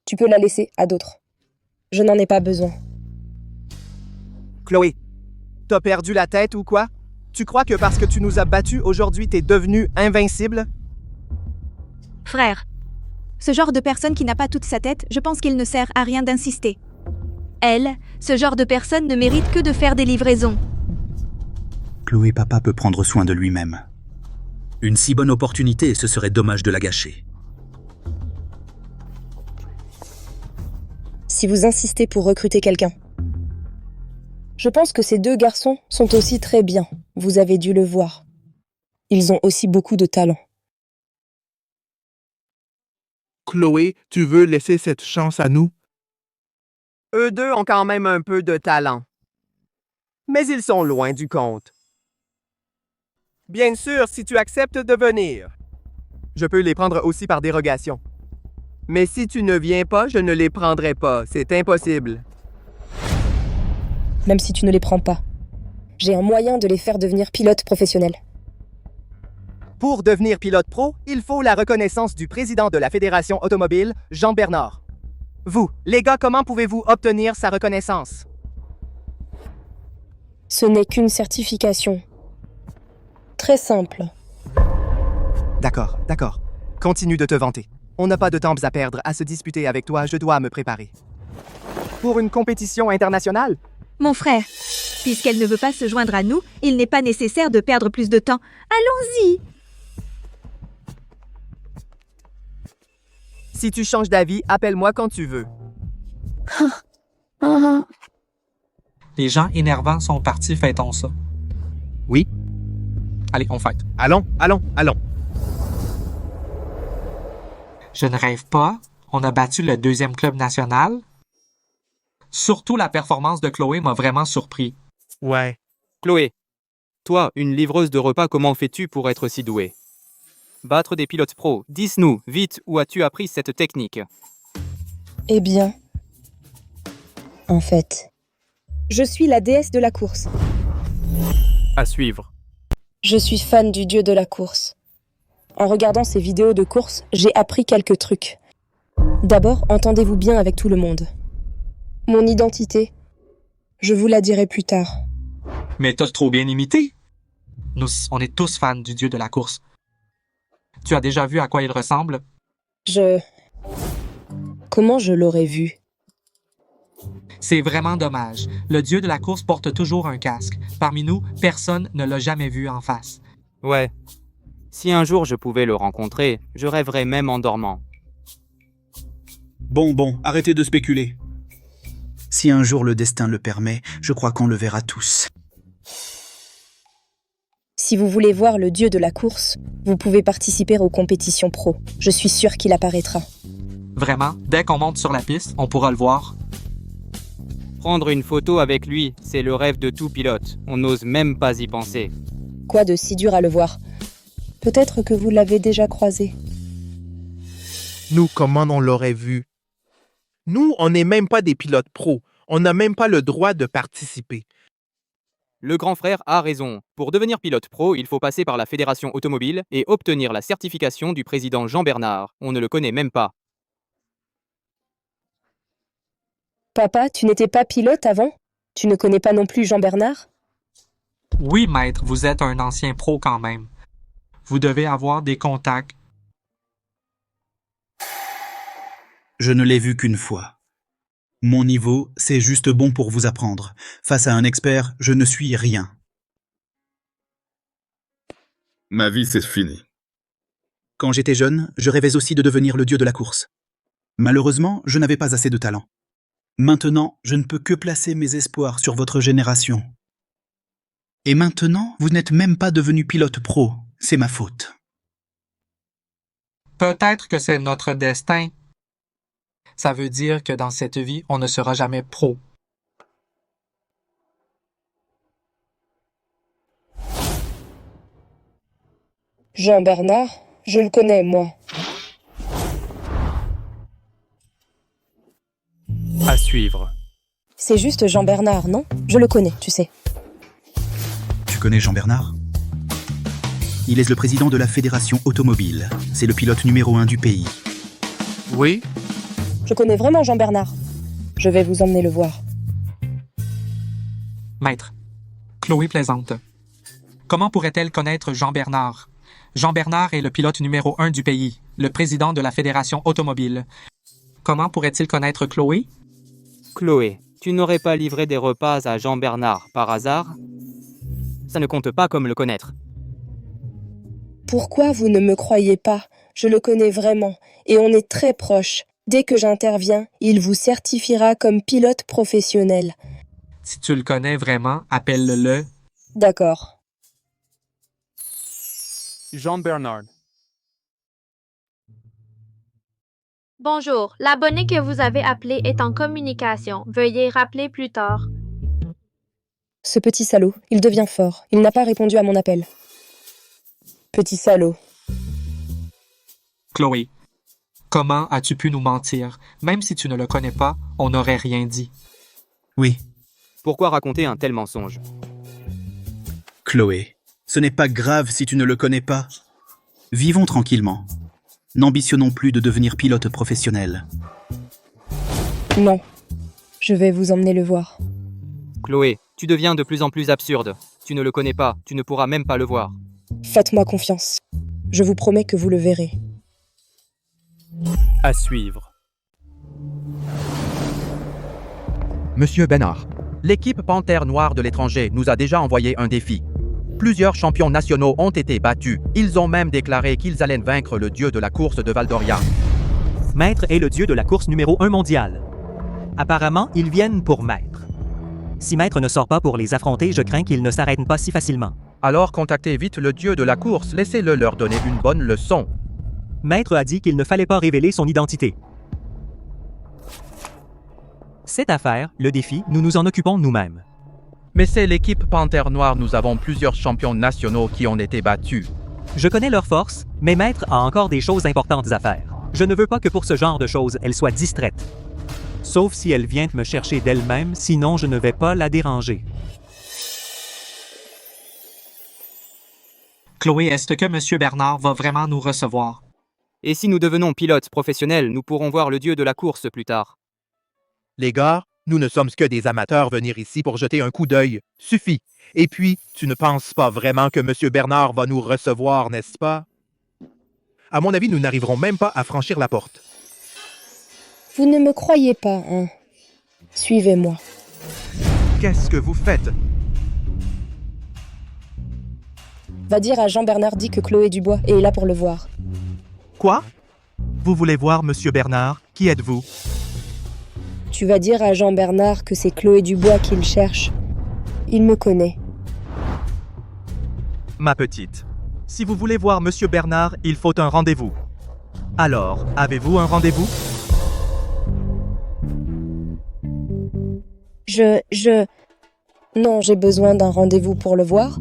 B: Tu peux la laisser à d'autres. Je n'en ai pas besoin.
D: Chloé, t'as perdu la tête ou quoi? Tu crois que parce que tu nous as battus aujourd'hui, t'es devenue invincible?
E: Frère, ce genre de personne qui n'a pas toute sa tête, je pense qu'il ne sert à rien d'insister. Elle, ce genre de personne ne mérite que de faire des livraisons.
M: Chloé, papa peut prendre soin de lui-même. Une si bonne opportunité, ce serait dommage de la gâcher.
B: Si vous insistez pour recruter quelqu'un. Je pense que ces 2 garçons sont aussi très bien. Vous avez dû le voir. Ils ont aussi beaucoup de talent.
O: Chloé, tu veux laisser cette chance à nous?
D: Eux deux ont quand même un peu de talent. Mais ils sont loin du compte. Bien sûr, si tu acceptes de venir. Je peux les prendre aussi par dérogation. Mais si tu ne viens pas, je ne les prendrai pas. C'est impossible.
B: Même si tu ne les prends pas. J'ai un moyen de les faire devenir pilotes professionnels.
D: Pour devenir pilote pro, il faut la reconnaissance du président de la Fédération automobile, Jean Bernard. Vous, les gars, comment pouvez-vous obtenir sa reconnaissance?
B: Ce n'est qu'une certification. Très simple.
D: D'accord. Continue de te vanter. On n'a pas de temps à perdre à se disputer avec toi, je dois me préparer. Pour une compétition internationale?
E: Mon frère, puisqu'elle ne veut pas se joindre à nous, il n'est pas nécessaire de perdre plus de temps. Allons-y!
D: Si tu changes d'avis, appelle-moi quand tu veux.
J: Les gens énervants sont partis, fêtons ça.
O: Oui.
J: Allez, on fête.
O: Allons.
J: Je ne rêve pas. On a battu le 2e club national. Surtout la performance de Chloé m'a vraiment surpris.
O: Ouais.
K: Chloé, toi, une livreuse de repas, comment fais-tu pour être si douée? Battre des pilotes pros, dis-nous, vite, où as-tu appris cette technique?
B: Eh bien... En fait... Je suis la déesse de la course.
F: À suivre.
B: Je suis fan du dieu de la course. En regardant ces vidéos de course, j'ai appris quelques trucs. D'abord, entendez-vous bien avec tout le monde. Mon identité, je vous la dirai plus tard.
J: Mais t'as trop bien imité. Nous, on est tous fans du dieu de la course. Tu as déjà vu à quoi il ressemble?
B: Comment je l'aurais vu?
J: C'est vraiment dommage. Le dieu de la course porte toujours un casque. Parmi nous, personne ne l'a jamais vu en face.
K: Ouais. Si un jour je pouvais le rencontrer, je rêverais même en dormant.
M: Bon, arrêtez de spéculer. Si un jour le destin le permet, je crois qu'on le verra tous.
B: Si vous voulez voir le dieu de la course, vous pouvez participer aux compétitions pro. Je suis sûre qu'il apparaîtra.
J: Vraiment, dès qu'on monte sur la piste, on pourra le voir.
K: Prendre une photo avec lui, c'est le rêve de tout pilote. On n'ose même pas y penser.
B: Quoi de si dur à le voir? Peut-être que vous l'avez déjà croisé.
O: Nous, comment on l'aurait vu? Nous, on n'est même pas des pilotes pros. On n'a même pas le droit de participer.
K: Le grand frère a raison. Pour devenir pilote pro, il faut passer par la Fédération automobile et obtenir la certification du président Jean Bernard. On ne le connaît même pas.
B: Papa, tu n'étais pas pilote avant? Tu ne connais pas non plus Jean Bernard?
J: Oui, maître, vous êtes un ancien pro quand même. Vous devez avoir des contacts.
M: Je ne l'ai vu qu'une fois. Mon niveau, c'est juste bon pour vous apprendre. Face à un expert, je ne suis rien.
R: Ma vie, c'est fini.
M: Quand j'étais jeune, je rêvais aussi de devenir le dieu de la course. Malheureusement, je n'avais pas assez de talent. Maintenant, je ne peux que placer mes espoirs sur votre génération. Et maintenant, vous n'êtes même pas devenu pilote pro. C'est ma faute.
J: Peut-être que c'est notre destin. Ça veut dire que dans cette vie, on ne sera jamais pro.
B: Jean-Bernard, je le connais, moi.
L: À suivre.
B: C'est juste Jean-Bernard, non? Je le connais, tu sais.
M: Tu connais Jean-Bernard? Il est le président de la Fédération Automobile. C'est le pilote numéro 1 du pays.
L: Oui?
B: Je connais vraiment Jean-Bernard. Je vais vous emmener le voir.
J: Maître, Chloé plaisante. Comment pourrait-elle connaître Jean-Bernard? Jean-Bernard est le pilote numéro 1 du pays, le président de la Fédération Automobile. Comment pourrait-il connaître Chloé?
K: Chloé, tu n'aurais pas livré des repas à Jean-Bernard par hasard? Ça ne compte pas comme le connaître.
B: Pourquoi vous ne me croyez pas? Je le connais vraiment, et on est très proches. Dès que j'interviens, il vous certifiera comme pilote professionnel.
J: Si tu le connais vraiment, appelle-le.
B: D'accord.
L: Jean-Bernard.
Q: Bonjour, l'abonné que vous avez appelé est en communication. Veuillez rappeler plus tard.
B: Ce petit salaud, il devient fort. Il n'a pas répondu à mon appel. Petit salaud.
J: Chloé, comment as-tu pu nous mentir? Même si tu ne le connais pas, on n'aurait rien dit.
M: Oui.
K: Pourquoi raconter un tel mensonge?
M: Chloé, ce n'est pas grave si tu ne le connais pas. Vivons tranquillement. N'ambitionnons plus de devenir pilote professionnel.
B: Non. Je vais vous emmener le voir.
K: Chloé, tu deviens de plus en plus absurde. Tu ne le connais pas, tu ne pourras même pas le voir.
B: Faites-moi confiance. Je vous promets que vous le verrez.
L: À suivre. Monsieur Bénard, l'équipe Panthère Noire de l'étranger nous a déjà envoyé un défi. Plusieurs champions nationaux ont été battus. Ils ont même déclaré qu'ils allaient vaincre le dieu de la course de Valdoria.
C: Maître est le dieu de la course numéro 1 mondial. Apparemment, ils viennent pour Maître. Si Maître ne sort pas pour les affronter, je crains qu'ils ne s'arrêtent pas si facilement.
L: Alors contactez vite le dieu de la course, laissez-le leur donner une bonne leçon.
C: Maître a dit qu'il ne fallait pas révéler son identité. Cette affaire, le défi, nous nous en occupons nous-mêmes.
L: Mais c'est l'équipe Panthère Noire, nous avons plusieurs champions nationaux qui ont été battus.
C: Je connais leurs forces, mais Maître a encore des choses importantes à faire. Je ne veux pas que pour ce genre de choses, elle soit distraite. Sauf si elle vient me chercher d'elle-même, sinon je ne vais pas la déranger.
J: Chloé, est-ce que M. Bernard va vraiment nous recevoir?
K: Et si nous devenons pilotes professionnels, nous pourrons voir le dieu de la course plus tard.
O: Les gars, nous ne sommes que des amateurs venir ici pour jeter un coup d'œil. Suffit. Et puis, tu ne penses pas vraiment que M. Bernard va nous recevoir, n'est-ce pas? À mon avis, nous n'arriverons même pas à franchir la porte.
B: Vous ne me croyez pas, hein? Suivez-moi.
O: Qu'est-ce que vous faites?
B: Va dire à Jean-Bernard dit que Chloé Dubois est là pour le voir.
L: Quoi? Vous voulez voir Monsieur Bernard? Qui êtes-vous?
B: Tu vas dire à Jean-Bernard que c'est Chloé Dubois qu'il cherche. Il me connaît.
L: Ma petite, si vous voulez voir Monsieur Bernard, il faut un rendez-vous. Alors, avez-vous un rendez-vous?
B: Non, j'ai besoin d'un rendez-vous pour le voir.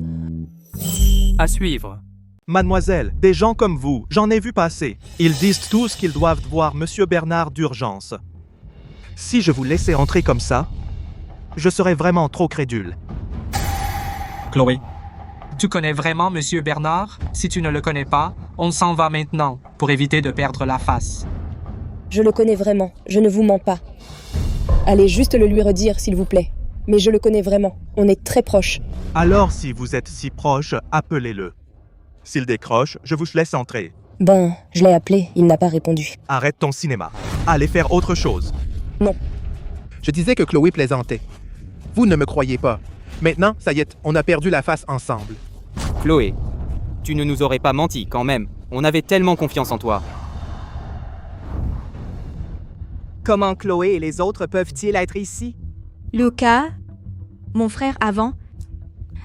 L: À suivre. Mademoiselle, des gens comme vous, j'en ai vu passer. Ils disent tous qu'ils doivent voir Monsieur Bernard d'urgence. Si je vous laissais entrer comme ça, je serais vraiment trop crédule.
J: Chloé, tu connais vraiment M. Bernard? Si tu ne le connais pas, on s'en va maintenant, pour éviter de perdre la face.
B: Je le connais vraiment, je ne vous mens pas. Allez juste le lui redire, s'il vous plaît. Mais je le connais vraiment, on est très proches.
L: Alors, si vous êtes si proche, appelez-le. S'il décroche, je vous laisse entrer.
B: Ben, je l'ai appelé, il n'a pas répondu.
L: Arrête ton cinéma. Allez faire autre chose.
B: Non.
O: Je disais que Chloé plaisantait. Vous ne me croyez pas. Maintenant, ça y est, on a perdu la face ensemble.
K: Chloé, tu ne nous aurais pas menti quand même. On avait tellement confiance en toi.
D: Comment Chloé et les autres peuvent-ils être ici?
E: Lucas, mon frère avant,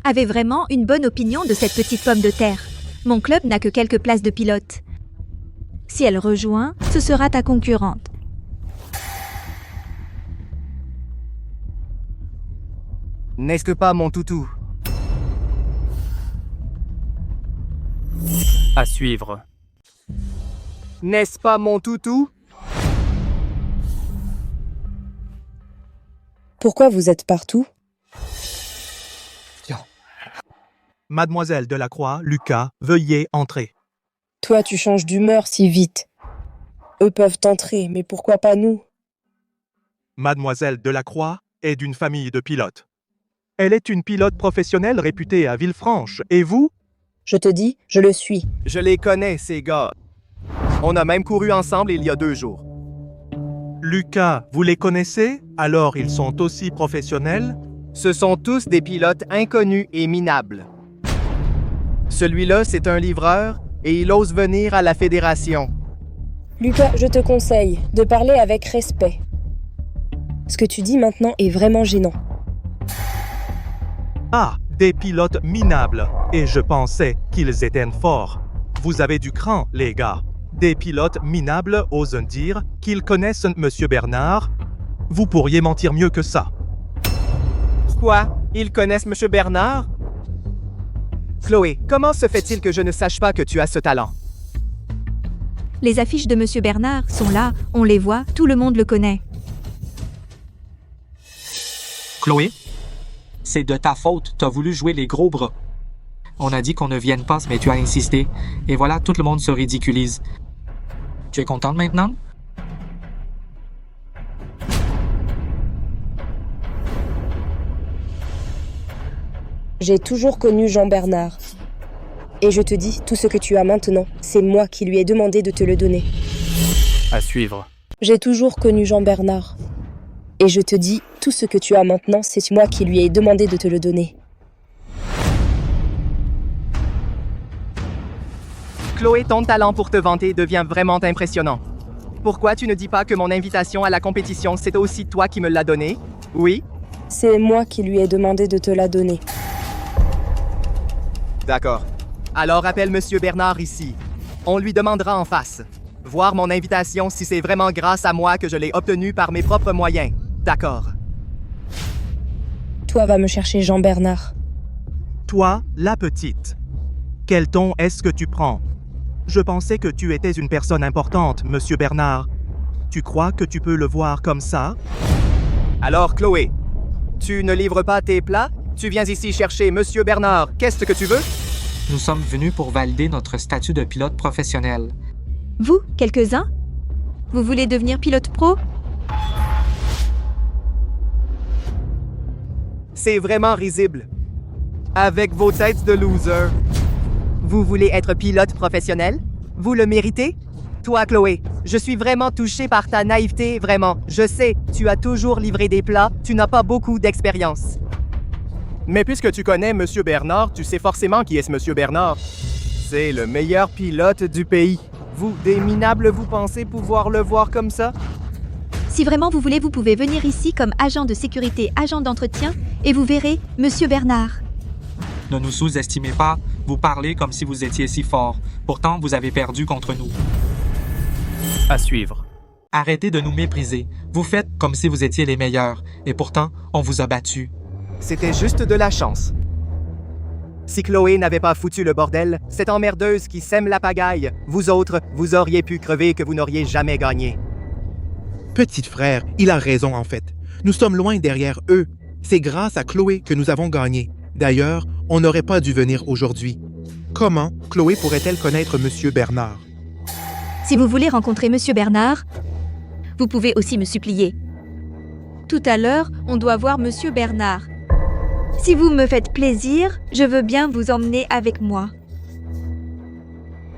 E: avait vraiment une bonne opinion de cette petite pomme de terre. Mon club n'a que quelques places de pilote. Si elle rejoint, ce sera ta concurrente.
D: N'est-ce pas mon toutou?
H: À suivre.
D: N'est-ce pas mon toutou?
B: Pourquoi vous êtes partout?
L: Mademoiselle Delacroix, Lucas, veuillez entrer.
B: Toi, tu changes d'humeur si vite. Eux peuvent entrer, mais pourquoi pas nous?
L: Mademoiselle Delacroix est d'une famille de pilotes. Elle est une pilote professionnelle réputée à Villefranche. Et vous?
B: Je te dis, je le suis.
D: Je les connais, ces gars. On a même couru ensemble il y a 2 jours.
L: Lucas, vous les connaissez? Alors ils sont aussi professionnels?
D: Ce sont tous des pilotes inconnus et minables. Celui-là, c'est un livreur et il ose venir à la fédération.
B: Lucas, je te conseille de parler avec respect. Ce que tu dis maintenant est vraiment gênant.
L: Ah, des pilotes minables. Et je pensais qu'ils étaient forts. Vous avez du cran, les gars. Des pilotes minables osent dire qu'ils connaissent Monsieur Bernard. Vous pourriez mentir mieux que ça.
D: Quoi? Ils connaissent Monsieur Bernard? Chloé, comment se fait-il que je ne sache pas que tu as ce talent?
E: Les affiches de Monsieur Bernard sont là, on les voit, tout le monde le connaît.
J: Chloé, c'est de ta faute, t'as voulu jouer les gros bras. On a dit qu'on ne vienne pas, mais tu as insisté. Et voilà, tout le monde se ridiculise. Tu es contente maintenant?
B: J'ai toujours connu Jean-Bernard. Et je te dis, tout ce que tu as maintenant, c'est moi qui lui ai demandé de te le donner.
H: À suivre.
B: J'ai toujours connu Jean-Bernard. Et je te dis, tout ce que tu as maintenant, c'est moi qui lui ai demandé de te le donner.
D: Chloé, ton talent pour te vanter devient vraiment impressionnant. Pourquoi tu ne dis pas que mon invitation à la compétition, c'est aussi toi qui me l'as donnée? Oui?
B: C'est moi qui lui ai demandé de te la donner.
D: D'accord. Alors appelle Monsieur Bernard ici. On lui demandera en face. Voir mon invitation si c'est vraiment grâce à moi que je l'ai obtenue par mes propres moyens. D'accord.
B: Toi, va me chercher Jean-Bernard.
L: Toi, la petite. Quel ton est-ce que tu prends? Je pensais que tu étais une personne importante, Monsieur Bernard. Tu crois que tu peux le voir comme ça?
D: Alors, Chloé, tu ne livres pas tes plats? Tu viens ici chercher Monsieur Bernard. Qu'est-ce que tu veux?
J: Nous sommes venus pour valider notre statut de pilote professionnel.
E: Vous, quelques-uns? Vous voulez devenir pilote pro?
D: C'est vraiment risible. Avec vos têtes de loser. Vous voulez être pilote professionnel? Vous le méritez? Toi, Chloé, je suis vraiment touché par ta naïveté, vraiment. Je sais, tu as toujours livré des plats, tu n'as pas beaucoup d'expérience. Mais puisque tu connais Monsieur Bernard, tu sais forcément qui est ce Monsieur Bernard. C'est le meilleur pilote du pays. Vous, des minables, vous pensez pouvoir le voir comme ça?
E: Si vraiment vous voulez, vous pouvez venir ici comme agent de sécurité, agent d'entretien, et vous verrez Monsieur Bernard.
J: Ne nous sous-estimez pas, vous parlez comme si vous étiez si fort. Pourtant, vous avez perdu contre nous.
H: À suivre.
J: Arrêtez de nous mépriser. Vous faites comme si vous étiez les meilleurs. Et pourtant, on vous a battus.
D: C'était juste de la chance. Si Chloé n'avait pas foutu le bordel, cette emmerdeuse qui sème la pagaille, vous autres, vous auriez pu crever que vous n'auriez jamais gagné.
O: Petit frère, il a raison en fait. Nous sommes loin derrière eux. C'est grâce à Chloé que nous avons gagné. D'ailleurs, on n'aurait pas dû venir aujourd'hui. Comment Chloé pourrait-elle connaître Monsieur Bernard?
E: Si vous voulez rencontrer Monsieur Bernard, vous pouvez aussi me supplier. Tout à l'heure, on doit voir Monsieur Bernard. Si vous me faites plaisir, je veux bien vous emmener avec moi.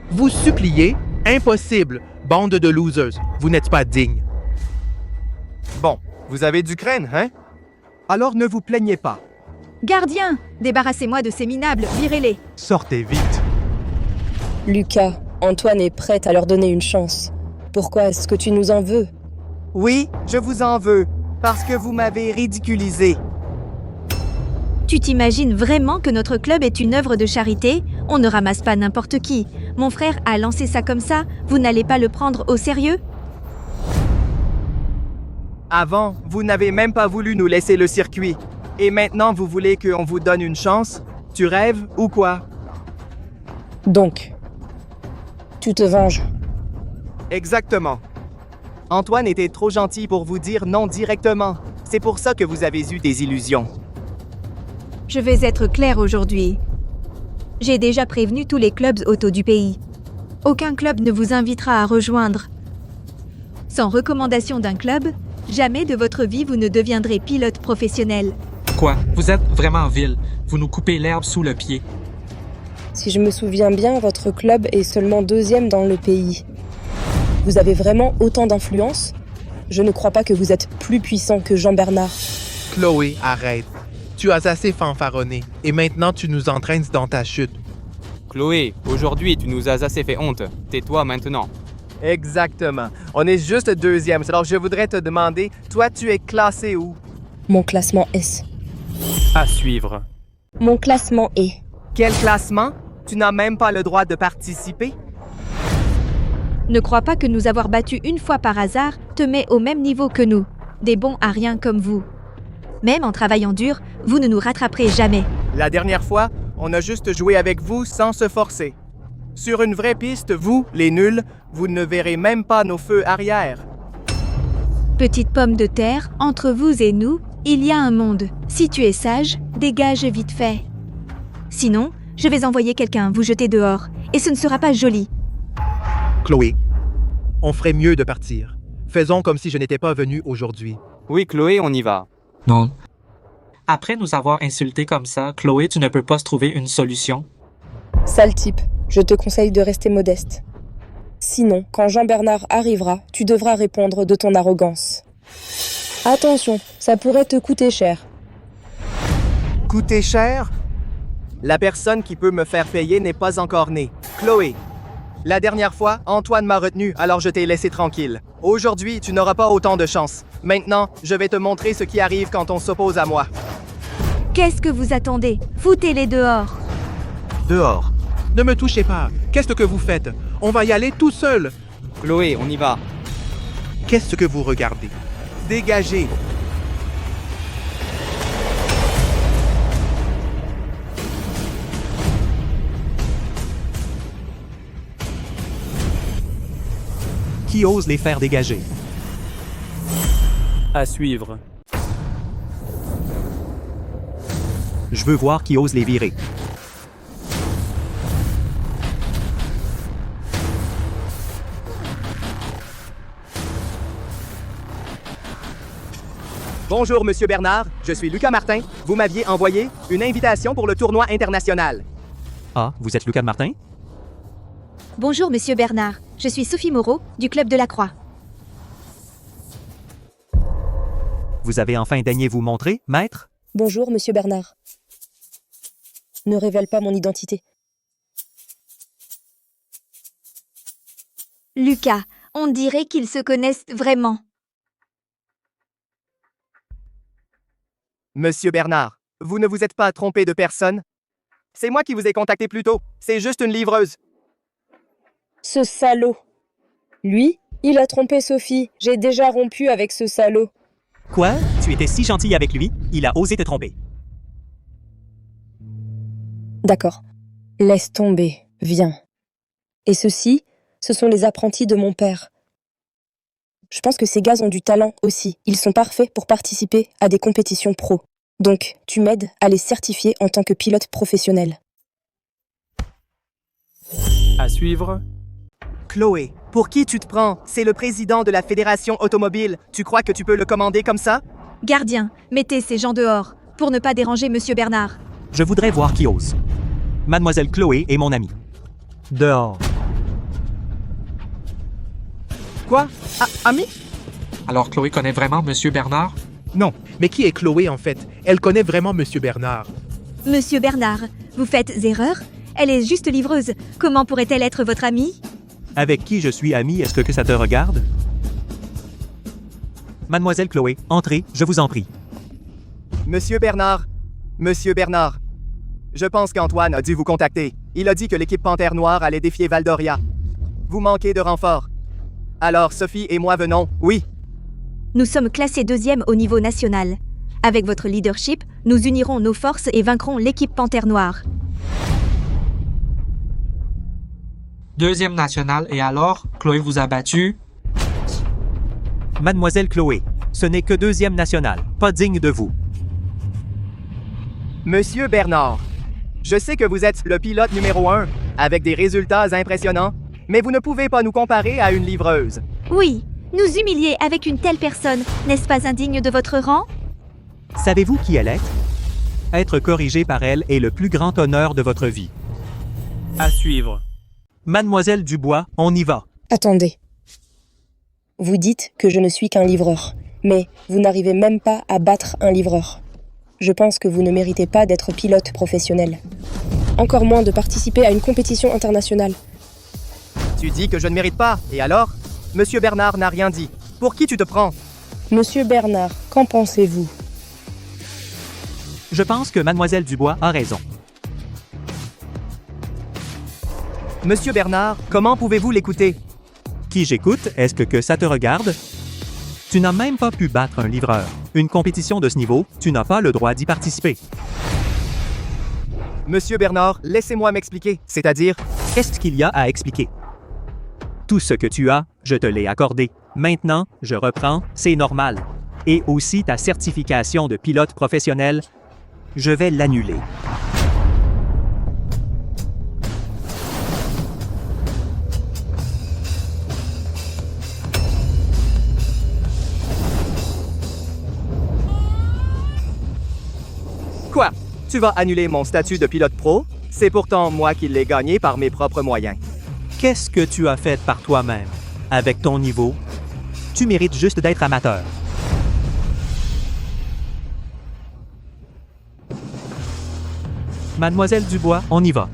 O: Vous suppliez? Impossible! Bande de losers, vous n'êtes pas dignes.
D: Bon, Vous avez du crâne, hein? Alors ne vous plaignez pas.
E: Gardien, débarrassez-moi de ces minables, virez-les.
L: Sortez vite.
B: Lucas, Antoine est prêt à leur donner une chance. Pourquoi est-ce que tu nous en veux?
D: Oui, je vous en veux, parce que vous m'avez ridiculisé.
E: Tu t'imagines vraiment que notre club est une œuvre de charité? On ne ramasse pas n'importe qui. Mon frère a lancé ça comme ça, vous n'allez pas le prendre au sérieux?
D: Avant, vous n'avez même pas voulu nous laisser le circuit. Et maintenant, vous voulez qu'on vous donne une chance? Tu rêves ou quoi?
B: Donc, tu te venges.
D: Exactement. Antoine était trop gentil pour vous dire non directement. C'est pour ça que vous avez eu des illusions.
E: Je vais être clair aujourd'hui. J'ai déjà prévenu tous les clubs auto du pays. Aucun club ne vous invitera à rejoindre. Sans recommandation d'un club, jamais de votre vie vous ne deviendrez pilote professionnel.
J: Quoi? Vous êtes vraiment vil. Vous nous coupez l'herbe sous le pied.
B: Si je me souviens bien, votre club est seulement 2e dans le pays. Vous avez vraiment autant d'influence? Je ne crois pas que vous êtes plus puissant que Jean-Bernard.
O: Chloé, arrête. Tu as assez fanfaronné et maintenant tu nous entraînes dans ta chute.
K: Chloé, aujourd'hui, tu nous as assez fait honte. Tais-toi maintenant.
D: Exactement. On est juste 2e. Alors je voudrais te demander, toi, tu es classé où?
B: Mon classement S.
P: À suivre.
B: Mon classement est.
D: Quel classement? Tu n'as même pas le droit de participer?
E: Ne crois pas que nous avoir battus une fois par hasard te met au même niveau que nous. Des bons à rien comme vous. Même en travaillant dur, vous ne nous rattraperez jamais.
D: La dernière fois, on a juste joué avec vous sans se forcer. Sur une vraie piste, vous, les nuls, vous ne verrez même pas nos feux arrière.
E: Petite pomme de terre, entre vous et nous, il y a un monde. Si tu es sage, dégage vite fait. Sinon, je vais envoyer quelqu'un vous jeter dehors, et ce ne sera pas joli.
O: Chloé, on ferait mieux de partir. Faisons comme si je n'étais pas venu aujourd'hui.
K: Oui, Chloé, on y va.
J: Non. Après nous avoir insultés comme ça, Chloé, tu ne peux pas se trouver une solution?
B: Sale type, je te conseille de rester modeste. Sinon, quand Jean-Bernard arrivera, tu devras répondre de ton arrogance. Attention, ça pourrait te coûter cher.
D: Coûter cher? La personne qui peut me faire payer n'est pas encore née. Chloé. La dernière fois, Antoine m'a retenu, alors je t'ai laissé tranquille. Aujourd'hui, tu n'auras pas autant de chance. Maintenant, je vais te montrer ce qui arrive quand on s'oppose à moi.
E: Qu'est-ce que vous attendez? Foutez-les dehors.
O: Dehors. Ne me touchez pas. Qu'est-ce que vous faites? On va y aller tout seul.
K: Chloé, on y va.
O: Qu'est-ce que vous regardez?
D: Dégagez.
C: Qui ose les faire dégager?
P: À suivre.
C: Je veux voir qui ose les virer.
D: Bonjour, Monsieur Bernard. Je suis Lucas Martin. Vous m'aviez envoyé une invitation pour le tournoi international.
C: Ah, vous êtes Lucas Martin?
E: Bonjour, Monsieur Bernard. Je suis Sophie Moreau, du Club de la Croix.
C: Vous avez enfin daigné vous montrer, maître?
B: Bonjour, Monsieur Bernard. Ne révèle pas mon identité.
E: Lucas, on dirait qu'ils se connaissent vraiment.
D: Monsieur Bernard, vous ne vous êtes pas trompé de personne? C'est moi qui vous ai contacté plus tôt. C'est juste une livreuse.
B: Ce salaud. Lui, il a trompé Sophie. J'ai déjà rompu avec ce salaud.
C: Quoi? Tu étais si gentil avec lui, il a osé te tromper.
B: D'accord. Laisse tomber. Viens. Et ceux-ci, ce sont les apprentis de mon père. Je pense que ces gars ont du talent aussi. Ils sont parfaits pour participer à des compétitions pro. Donc, tu m'aides à les certifier en tant que pilote professionnel.
P: À suivre.
D: Chloé, pour qui tu te prends? C'est le président de la Fédération automobile. Tu crois que tu peux le commander comme ça?
E: Gardien, mettez ces gens dehors, pour ne pas déranger Monsieur Bernard.
C: Je voudrais voir qui ose. Mademoiselle Chloé est mon amie.
L: Dehors.
D: Quoi? Ami?
J: Alors Chloé connaît vraiment Monsieur Bernard?
O: Non, mais qui est Chloé en fait? Elle connaît vraiment Monsieur Bernard.
E: Monsieur Bernard, vous faites erreur? Elle est juste livreuse. Comment pourrait-elle être votre amie?
L: Avec qui je suis ami, est-ce que ça te regarde? Mademoiselle Chloé, entrez, je vous en prie.
D: Monsieur Bernard, je pense qu'Antoine a dû vous contacter. Il a dit que l'équipe Panthère Noire allait défier Valdoria. Vous manquez de renfort. Alors Sophie et moi venons, oui.
E: Nous sommes classés 2e au niveau national. Avec votre leadership, nous unirons nos forces et vaincrons l'équipe Panthère Noire.
J: 2e national, et alors, Chloé vous a battu?
L: Mademoiselle Chloé, ce n'est que 2e national, pas digne de vous.
D: Monsieur Bernard, je sais que vous êtes le pilote numéro 1, avec des résultats impressionnants, mais vous ne pouvez pas nous comparer à une livreuse.
E: Oui, nous humilier avec une telle personne, n'est-ce pas indigne de votre rang?
L: Savez-vous qui elle est? Être corrigé par elle est le plus grand honneur de votre vie.
P: À suivre.
L: Mademoiselle Dubois, on y va.
B: Attendez. Vous dites que je ne suis qu'un livreur, mais vous n'arrivez même pas à battre un livreur. Je pense que vous ne méritez pas d'être pilote professionnel. Encore moins de participer à une compétition internationale.
D: Tu dis que je ne mérite pas, et alors? Monsieur Bernard n'a rien dit. Pour qui tu te prends?
B: Monsieur Bernard, qu'en pensez-vous?
L: Je pense que Mademoiselle Dubois a raison.
D: Monsieur Bernard, comment pouvez-vous l'écouter?
L: Qui j'écoute, est-ce que ça te regarde? Tu n'as même pas pu battre un livreur. Une compétition de ce niveau, tu n'as pas le droit d'y participer.
D: Monsieur Bernard, laissez-moi m'expliquer, c'est-à-dire...
L: Qu'est-ce qu'il y a à expliquer? Tout ce que tu as, je te l'ai accordé. Maintenant, je reprends, c'est normal. Et aussi ta certification de pilote professionnel, je vais l'annuler.
D: Quoi? Tu vas annuler mon statut de pilote pro? C'est pourtant moi qui l'ai gagné par mes propres moyens.
L: Qu'est-ce que tu as fait par toi-même? Avec ton niveau, tu mérites juste d'être amateur. Mademoiselle Dubois, on y va.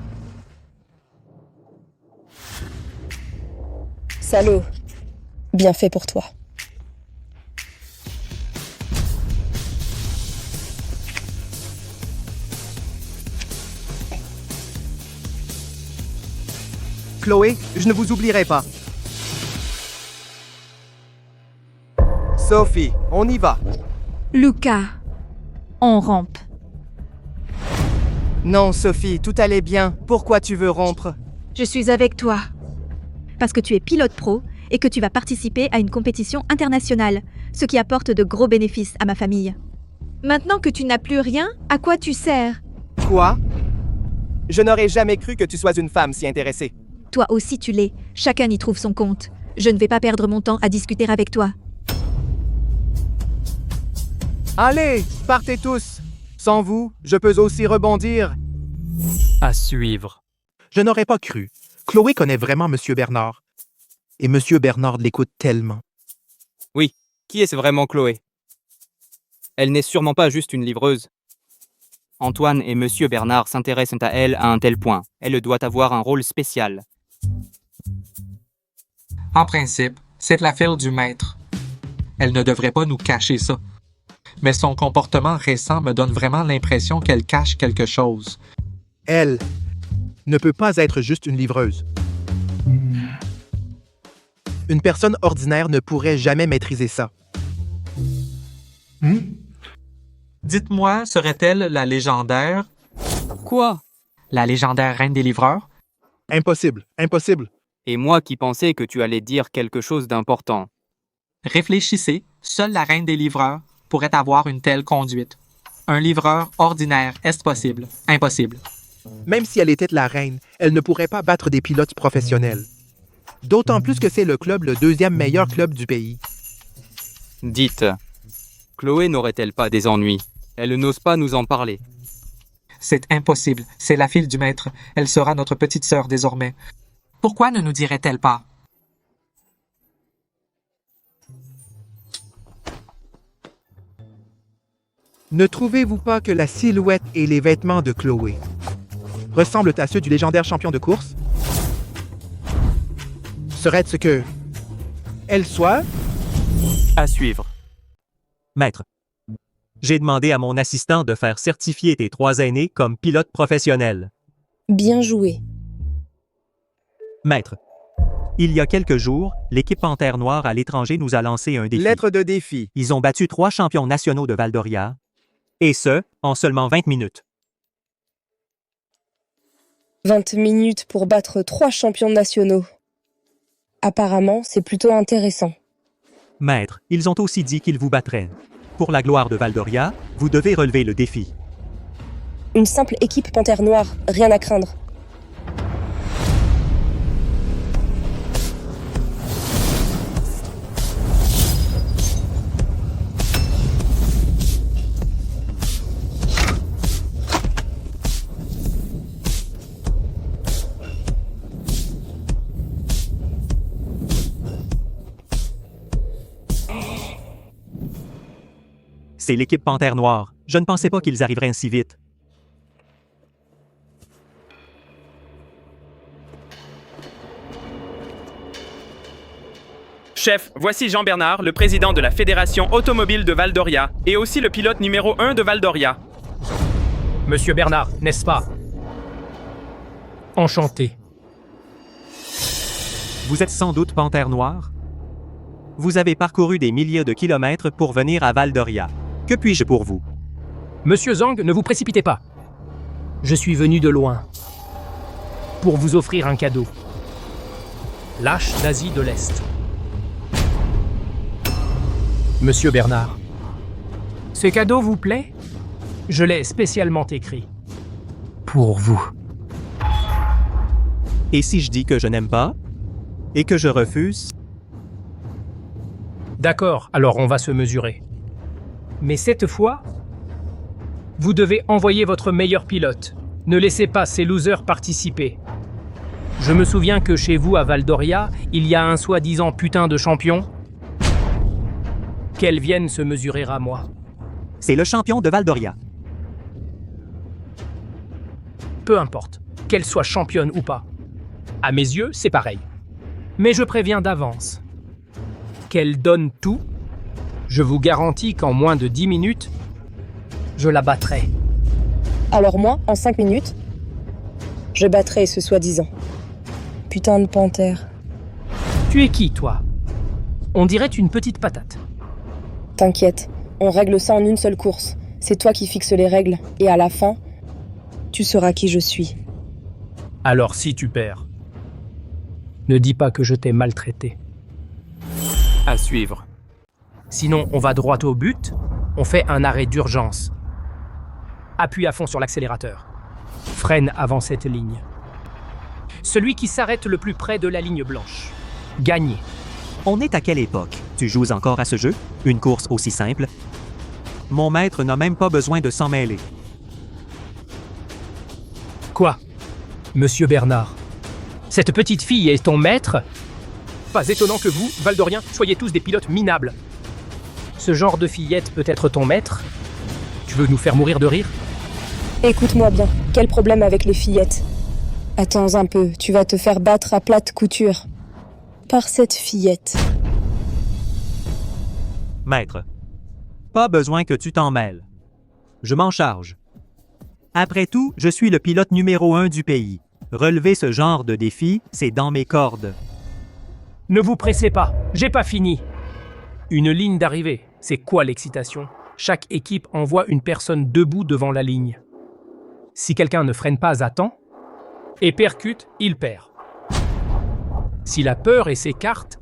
B: Salaud. Bien fait pour toi.
D: Chloé, je ne vous oublierai pas. Sophie, on y va.
E: Lucas, on rompt.
D: Non, Sophie, tout allait bien. Pourquoi tu veux rompre?
E: Je suis avec toi. Parce que tu es pilote pro et que tu vas participer à une compétition internationale, ce qui apporte de gros bénéfices à ma famille. Maintenant que tu n'as plus rien, à quoi tu sers?
D: Quoi? Je n'aurais jamais cru que tu sois une femme si intéressée.
E: Toi aussi tu l'es. Chacun y trouve son compte. Je ne vais pas perdre mon temps à discuter avec toi.
D: Allez, partez tous. Sans vous, je peux aussi rebondir.
P: À suivre.
O: Je n'aurais pas cru. Chloé connaît vraiment Monsieur Bernard. Et Monsieur Bernard l'écoute tellement.
K: Oui, qui est-ce vraiment Chloé? Elle n'est sûrement pas juste une livreuse. Antoine et Monsieur Bernard s'intéressent à elle à un tel point. Elle doit avoir un rôle spécial.
J: En principe, c'est la fille du maître. Elle ne devrait pas nous cacher ça. Mais son comportement récent me donne vraiment l'impression qu'elle cache quelque chose.
O: Elle ne peut pas être juste une livreuse. Une personne ordinaire ne pourrait jamais maîtriser ça.
J: Dites-moi, serait-elle la légendaire...
K: Quoi?
J: La légendaire reine des livreurs?
O: Impossible, impossible.
K: Et moi qui pensais que tu allais dire quelque chose d'important.
J: Réfléchissez, seule la reine des livreurs pourrait avoir une telle conduite. Un livreur ordinaire, est-ce possible? Impossible.
O: Même si elle était la reine, elle ne pourrait pas battre des pilotes professionnels. D'autant plus que c'est le club le 2e meilleur club du pays.
K: Dites, Chloé n'aurait-elle pas des ennuis? Elle n'ose pas nous en parler.
J: C'est impossible. C'est la fille du maître. Elle sera notre petite sœur désormais. Pourquoi ne nous dirait-elle pas?
O: Ne trouvez-vous pas que la silhouette et les vêtements de Chloé ressemblent à ceux du légendaire champion de course? Serait-ce que elle soit?
H: À suivre.
C: Maître, j'ai demandé à mon assistant de faire certifier tes 3 aînés comme pilotes professionnels.
B: Bien joué.
C: Maître, il y a quelques jours, l'équipe Panthère Noire à l'étranger nous a lancé un défi.
D: Lettre de défi.
C: Ils ont battu 3 champions nationaux de Valdoria, et ce, en seulement 20 minutes.
B: 20 minutes pour battre 3 champions nationaux. Apparemment, c'est plutôt intéressant.
C: Maître, ils ont aussi dit qu'ils vous battraient. Pour la gloire de Valdoria, vous devez relever le défi.
B: Une simple équipe Panthère Noire, rien à craindre.
C: C'est l'équipe Panthère Noire. Je ne pensais pas qu'ils arriveraient si vite.
S: Chef, voici Jean-Bernard, le président de la Fédération automobile de Valdoria, et aussi le pilote numéro 1 de Valdoria.
T: Monsieur Bernard, n'est-ce pas? Enchanté.
C: Vous êtes sans doute Panthère Noire? Vous avez parcouru des milliers de kilomètres pour venir à Valdoria. Que puis-je pour vous?
T: Monsieur Zhang, ne vous précipitez pas. Je suis venu de loin pour vous offrir un cadeau. Lâche d'Asie de l'Est. Monsieur Bernard, ce cadeau vous plaît? Je l'ai spécialement écrit. Pour vous.
C: Et si je dis que je n'aime pas? Et que je refuse?
T: D'accord, alors on va se mesurer. Mais cette fois, vous devez envoyer votre meilleur pilote. Ne laissez pas ces losers participer. Je me souviens que chez vous à Valdoria, il y a un soi-disant putain de champion. Qu'elle vienne se mesurer à moi.
C: C'est le champion de Valdoria.
T: Peu importe, qu'elle soit championne ou pas. À mes yeux, c'est pareil. Mais je préviens d'avance. Qu'elle donne tout, je vous garantis qu'en moins de 10 minutes, je la battrai.
B: Alors moi, en 5 minutes, je battrai ce soi-disant. Putain de panthère.
T: Tu es qui, toi? On dirait une petite patate.
B: T'inquiète, on règle ça en une seule course. C'est toi qui fixes les règles, et à la fin, tu sauras qui je suis.
T: Alors si tu perds, ne dis pas que je t'ai maltraité.
H: À suivre.
T: Sinon, on va droit au but, on fait un arrêt d'urgence. Appuie à fond sur l'accélérateur. Freine avant cette ligne. Celui qui s'arrête le plus près de la ligne blanche. Gagné.
C: On est à quelle époque? Tu joues encore à ce jeu? Une course aussi simple? Mon maître n'a même pas besoin de s'en mêler.
T: Quoi? Monsieur Bernard, cette petite fille est ton maître? Pas étonnant que vous, Valdoriens, soyez tous des pilotes minables. Ce genre de fillette peut être ton maître? Tu veux nous faire mourir de rire?
B: Écoute-moi bien, quel problème avec les fillettes? Attends un peu, tu vas te faire battre à plate couture. Par cette fillette.
C: Maître, pas besoin que tu t'en mêles. Je m'en charge. Après tout, je suis le pilote numéro 1 du pays. Relever ce genre de défi, c'est dans mes cordes.
T: Ne vous pressez pas, j'ai pas fini. Une ligne d'arrivée, c'est quoi l'excitation? Chaque équipe envoie une personne debout devant la ligne. Si quelqu'un ne freine pas à temps et percute, il perd. Si la peur et s'écarte,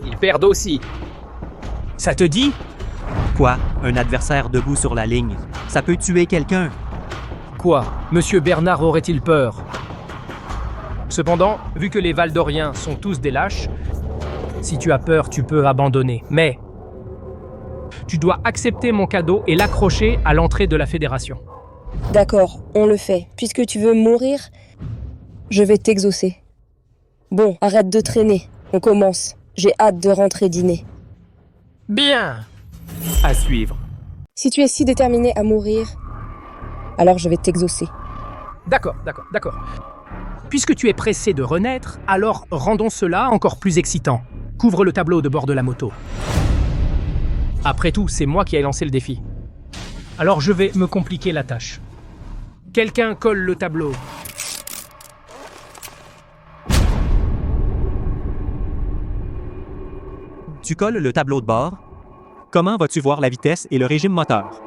T: ils perdent aussi. Ça te dit?
C: Quoi? Un adversaire debout sur la ligne? Ça peut tuer quelqu'un.
T: Quoi? Monsieur Bernard aurait-il peur? Cependant, vu que les Valdoriens sont tous des lâches, si tu as peur, tu peux abandonner. Mais tu dois accepter mon cadeau et l'accrocher à l'entrée de la fédération.
B: D'accord, on le fait. Puisque tu veux mourir, je vais t'exaucer. Bon, arrête de traîner. On commence. J'ai hâte de rentrer dîner.
T: Bien.
H: À suivre.
B: Si tu es si déterminé à mourir, alors je vais t'exaucer.
T: D'accord. Puisque tu es pressé de renaître, alors rendons cela encore plus excitant. Couvre le tableau de bord de la moto. Après tout, c'est moi qui ai lancé le défi. Alors je vais me compliquer la tâche. Quelqu'un colle le tableau.
C: Tu colles le tableau de bord. Comment vas-tu voir la vitesse et le régime moteur?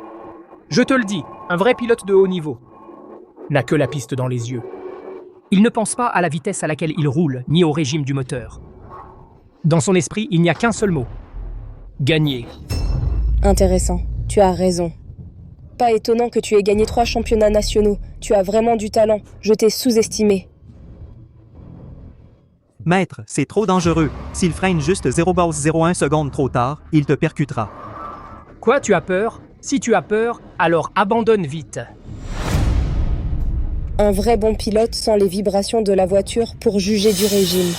T: Je te le dis, un vrai pilote de haut niveau n'a que la piste dans les yeux. Il ne pense pas à la vitesse à laquelle il roule, ni au régime du moteur. Dans son esprit, il n'y a qu'un seul mot. Gagner.
B: Intéressant, tu as raison. Pas étonnant que tu aies gagné 3 championnats nationaux. Tu as vraiment du talent, je t'ai sous-estimé.
C: Maître, c'est trop dangereux. S'il freine juste 0,01 seconde trop tard, il te percutera.
T: Quoi, tu as peur? Si tu as peur, alors abandonne vite.
B: Un vrai bon pilote sent les vibrations de la voiture pour juger du régime.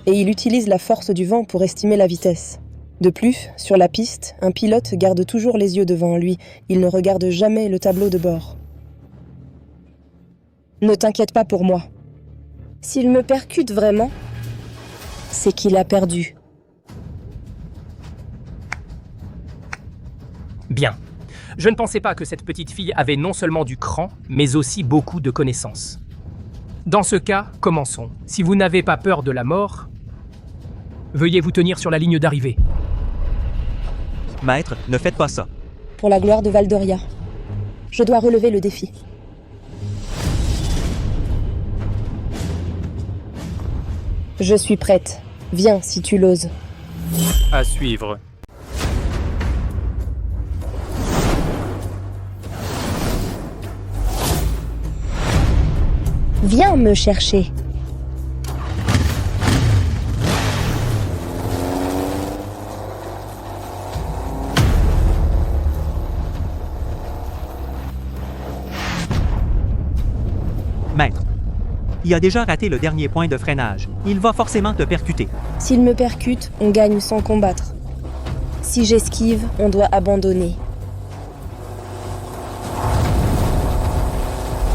B: Et il utilise la force du vent pour estimer la vitesse. De plus, sur la piste, un pilote garde toujours les yeux devant lui. Il ne regarde jamais le tableau de bord. Ne t'inquiète pas pour moi. S'il me percute vraiment, c'est qu'il a perdu.
T: Bien. Je ne pensais pas que cette petite fille avait non seulement du cran, mais aussi beaucoup de connaissances. Dans ce cas, commençons. Si vous n'avez pas peur de la mort, veuillez vous tenir sur la ligne d'arrivée.
C: Maître, ne faites pas ça.
B: Pour la gloire de Valdoria, je dois relever le défi. Je suis prête. Viens si tu l'oses.
A: À suivre.
B: Viens me chercher.
C: Maître, il a déjà raté le dernier point de freinage. Il va forcément te percuter.
B: S'il me percute, on gagne sans combattre. Si j'esquive, on doit abandonner.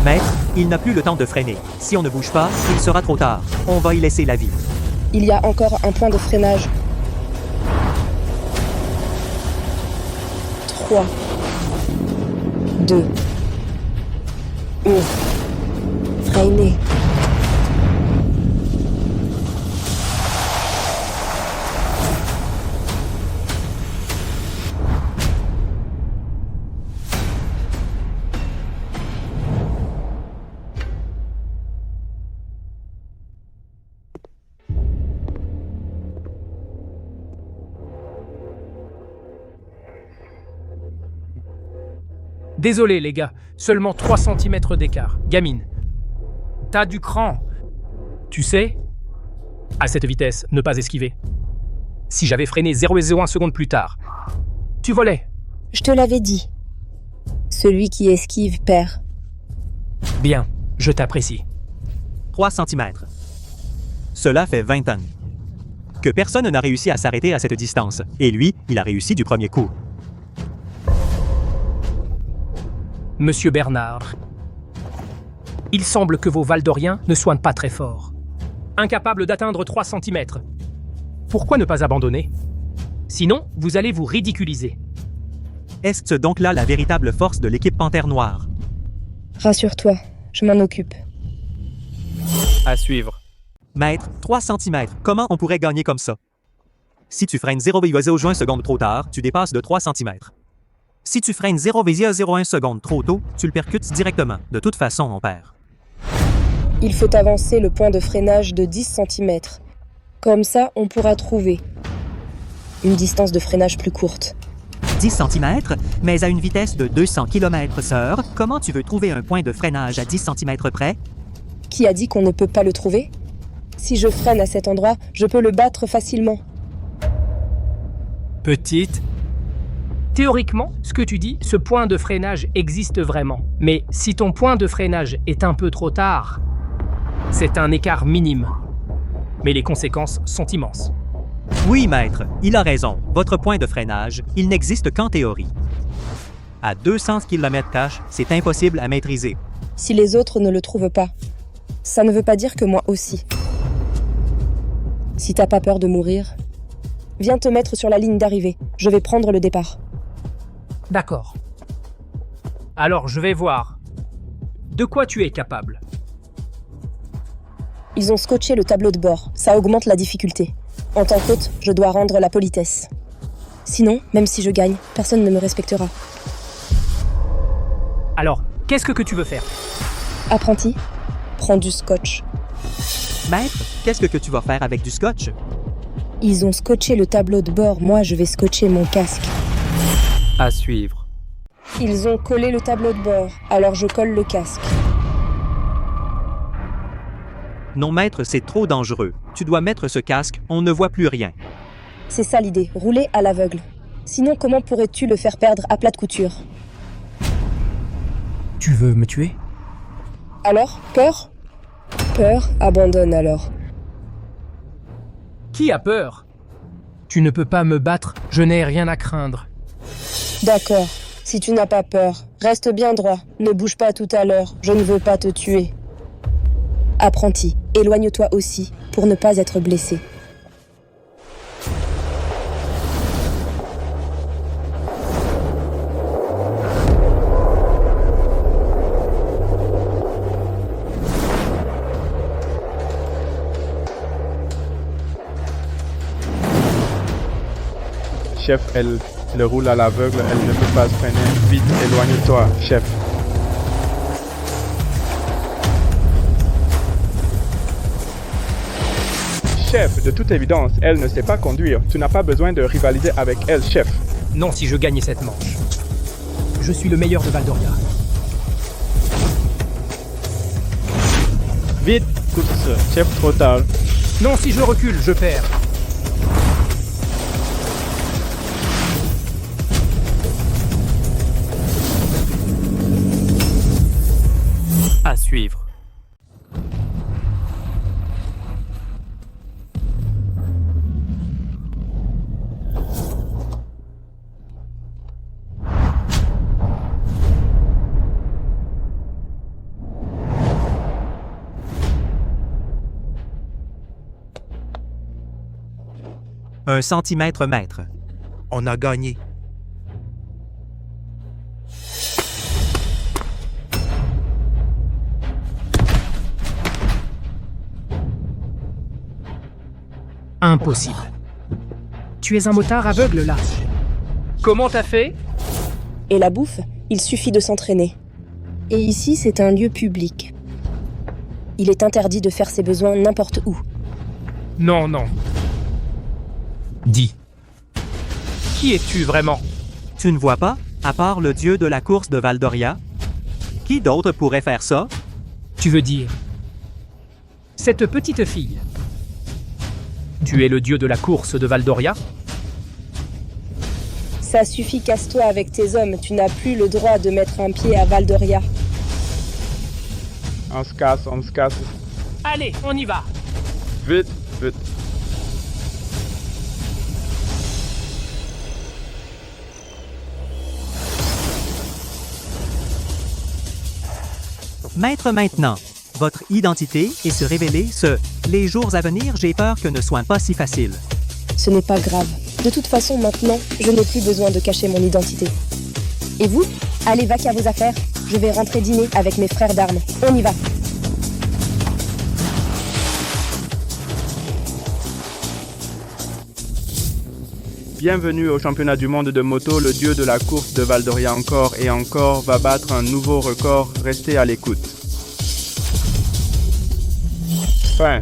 C: Maître, il n'a plus le temps de freiner. Si on ne bouge pas, il sera trop tard. On va y laisser la vie.
B: Il y a encore un point de freinage. 3, 2, 1. Freiner.
T: Désolé les gars, seulement 3 cm d'écart. Gamine, t'as du cran. Tu sais, à cette vitesse, ne pas esquiver. Si j'avais freiné 0,01 seconde plus tard, tu volais.
B: Je te l'avais dit. Celui qui esquive perd.
T: Bien, je t'apprécie.
C: 3 cm. Cela fait 20 ans. Que personne n'a réussi à s'arrêter à cette distance. Et lui, il a réussi du premier coup.
T: Monsieur Bernard, il semble que vos Valdoriens ne soient pas très forts. Incapables d'atteindre 3 cm. Pourquoi ne pas abandonner? Sinon, vous allez vous ridiculiser.
C: Est-ce donc là la véritable force de l'équipe Panthère Noire?
B: Rassure-toi, je m'en occupe.
A: À suivre.
C: Maître, 3 cm, comment on pourrait gagner comme ça? Si tu freines 0,01 seconde trop tard, tu dépasses de 3 cm. Si tu freines 0,01 seconde trop tôt, tu le percutes directement. De toute façon, on perd.
B: Il faut avancer le point de freinage de 10 cm. Comme ça, on pourra trouver une distance de freinage plus courte.
C: 10 cm, mais à une vitesse de 200 km/h, comment tu veux trouver un point de freinage à 10 cm près?
B: Qui a dit qu'on ne peut pas le trouver? Si je freine à cet endroit, je peux le battre facilement.
T: Petite. Théoriquement, ce que tu dis, ce point de freinage existe vraiment. Mais si ton point de freinage est un peu trop tard, c'est un écart minime. Mais les conséquences sont immenses.
C: Oui, maître, il a raison. Votre point de freinage, il n'existe qu'en théorie. À 200 km/h, c'est impossible à maîtriser.
B: Si les autres ne le trouvent pas, ça ne veut pas dire que moi aussi. Si t'as pas peur de mourir, viens te mettre sur la ligne d'arrivée. Je vais prendre le départ.
T: D'accord. Alors, je vais voir. De quoi tu es capable?
B: Ils ont scotché le tableau de bord. Ça augmente la difficulté. En tant qu'hôte, je dois rendre la politesse. Sinon, même si je gagne, personne ne me respectera.
T: Alors, qu'est-ce que tu veux faire?
B: Apprenti, prends du scotch.
C: Maître, qu'est-ce que tu vas faire avec du scotch?
B: Ils ont scotché le tableau de bord. Moi, je vais scotcher mon casque.
A: À suivre.
B: Ils ont collé le tableau de bord. Alors je colle le casque.
C: Non, maître, c'est trop dangereux. Tu dois mettre ce casque, on ne voit plus rien.
B: C'est ça l'idée, rouler à l'aveugle. Sinon, comment pourrais-tu le faire perdre à plate couture?
T: Tu veux me tuer?
B: Alors, peur? Peur, abandonne alors.
T: Qui a peur? Tu ne peux pas me battre, je n'ai rien à craindre.
B: D'accord, si tu n'as pas peur, reste bien droit, ne bouge pas tout à l'heure, je ne veux pas te tuer. Apprenti, éloigne-toi aussi, pour ne pas être blessé.
I: Chef, elle le roule à l'aveugle, elle ne peut pas se freiner. Vite, éloigne-toi, chef. Chef, de toute évidence, elle ne sait pas conduire. Tu n'as pas besoin de rivaliser avec elle, chef.
T: Non, si je gagnais cette manche. Je suis le meilleur de Valdoria.
I: Vite, course, chef, trop tard.
T: Non, si je recule, je perds.
A: À suivre.
C: Un centimètre mètre.
O: On a gagné.
T: Impossible. Tu es un motard aveugle là. Comment t'as fait?
B: Et la bouffe, il suffit de s'entraîner. Et ici, c'est un lieu public. Il est interdit de faire ses besoins n'importe où.
T: Non, non. Dis. Qui es-tu vraiment?
C: Tu ne vois pas, à part le dieu de la course de Valdoria? Qui d'autre pourrait faire ça?
T: Tu veux dire cette petite fille? Tu es le dieu de la course de Valdoria?
B: Ça suffit, casse-toi avec tes hommes. Tu n'as plus le droit de mettre un pied à Valdoria.
I: On se casse, on se casse.
T: Allez, on y va.
I: Vite, vite.
C: Maître maintenant, votre identité et se révéler les jours à venir, j'ai peur que ne soit pas si facile.
B: Ce n'est pas grave. De toute façon, maintenant, je n'ai plus besoin de cacher mon identité. Et vous? Allez, vaquer à vos affaires. Je vais rentrer dîner avec mes frères d'armes. On y va.
I: Bienvenue au championnat du monde de moto, le dieu de la course de Valdoria encore et encore va battre un nouveau record. Restez à l'écoute. Fin.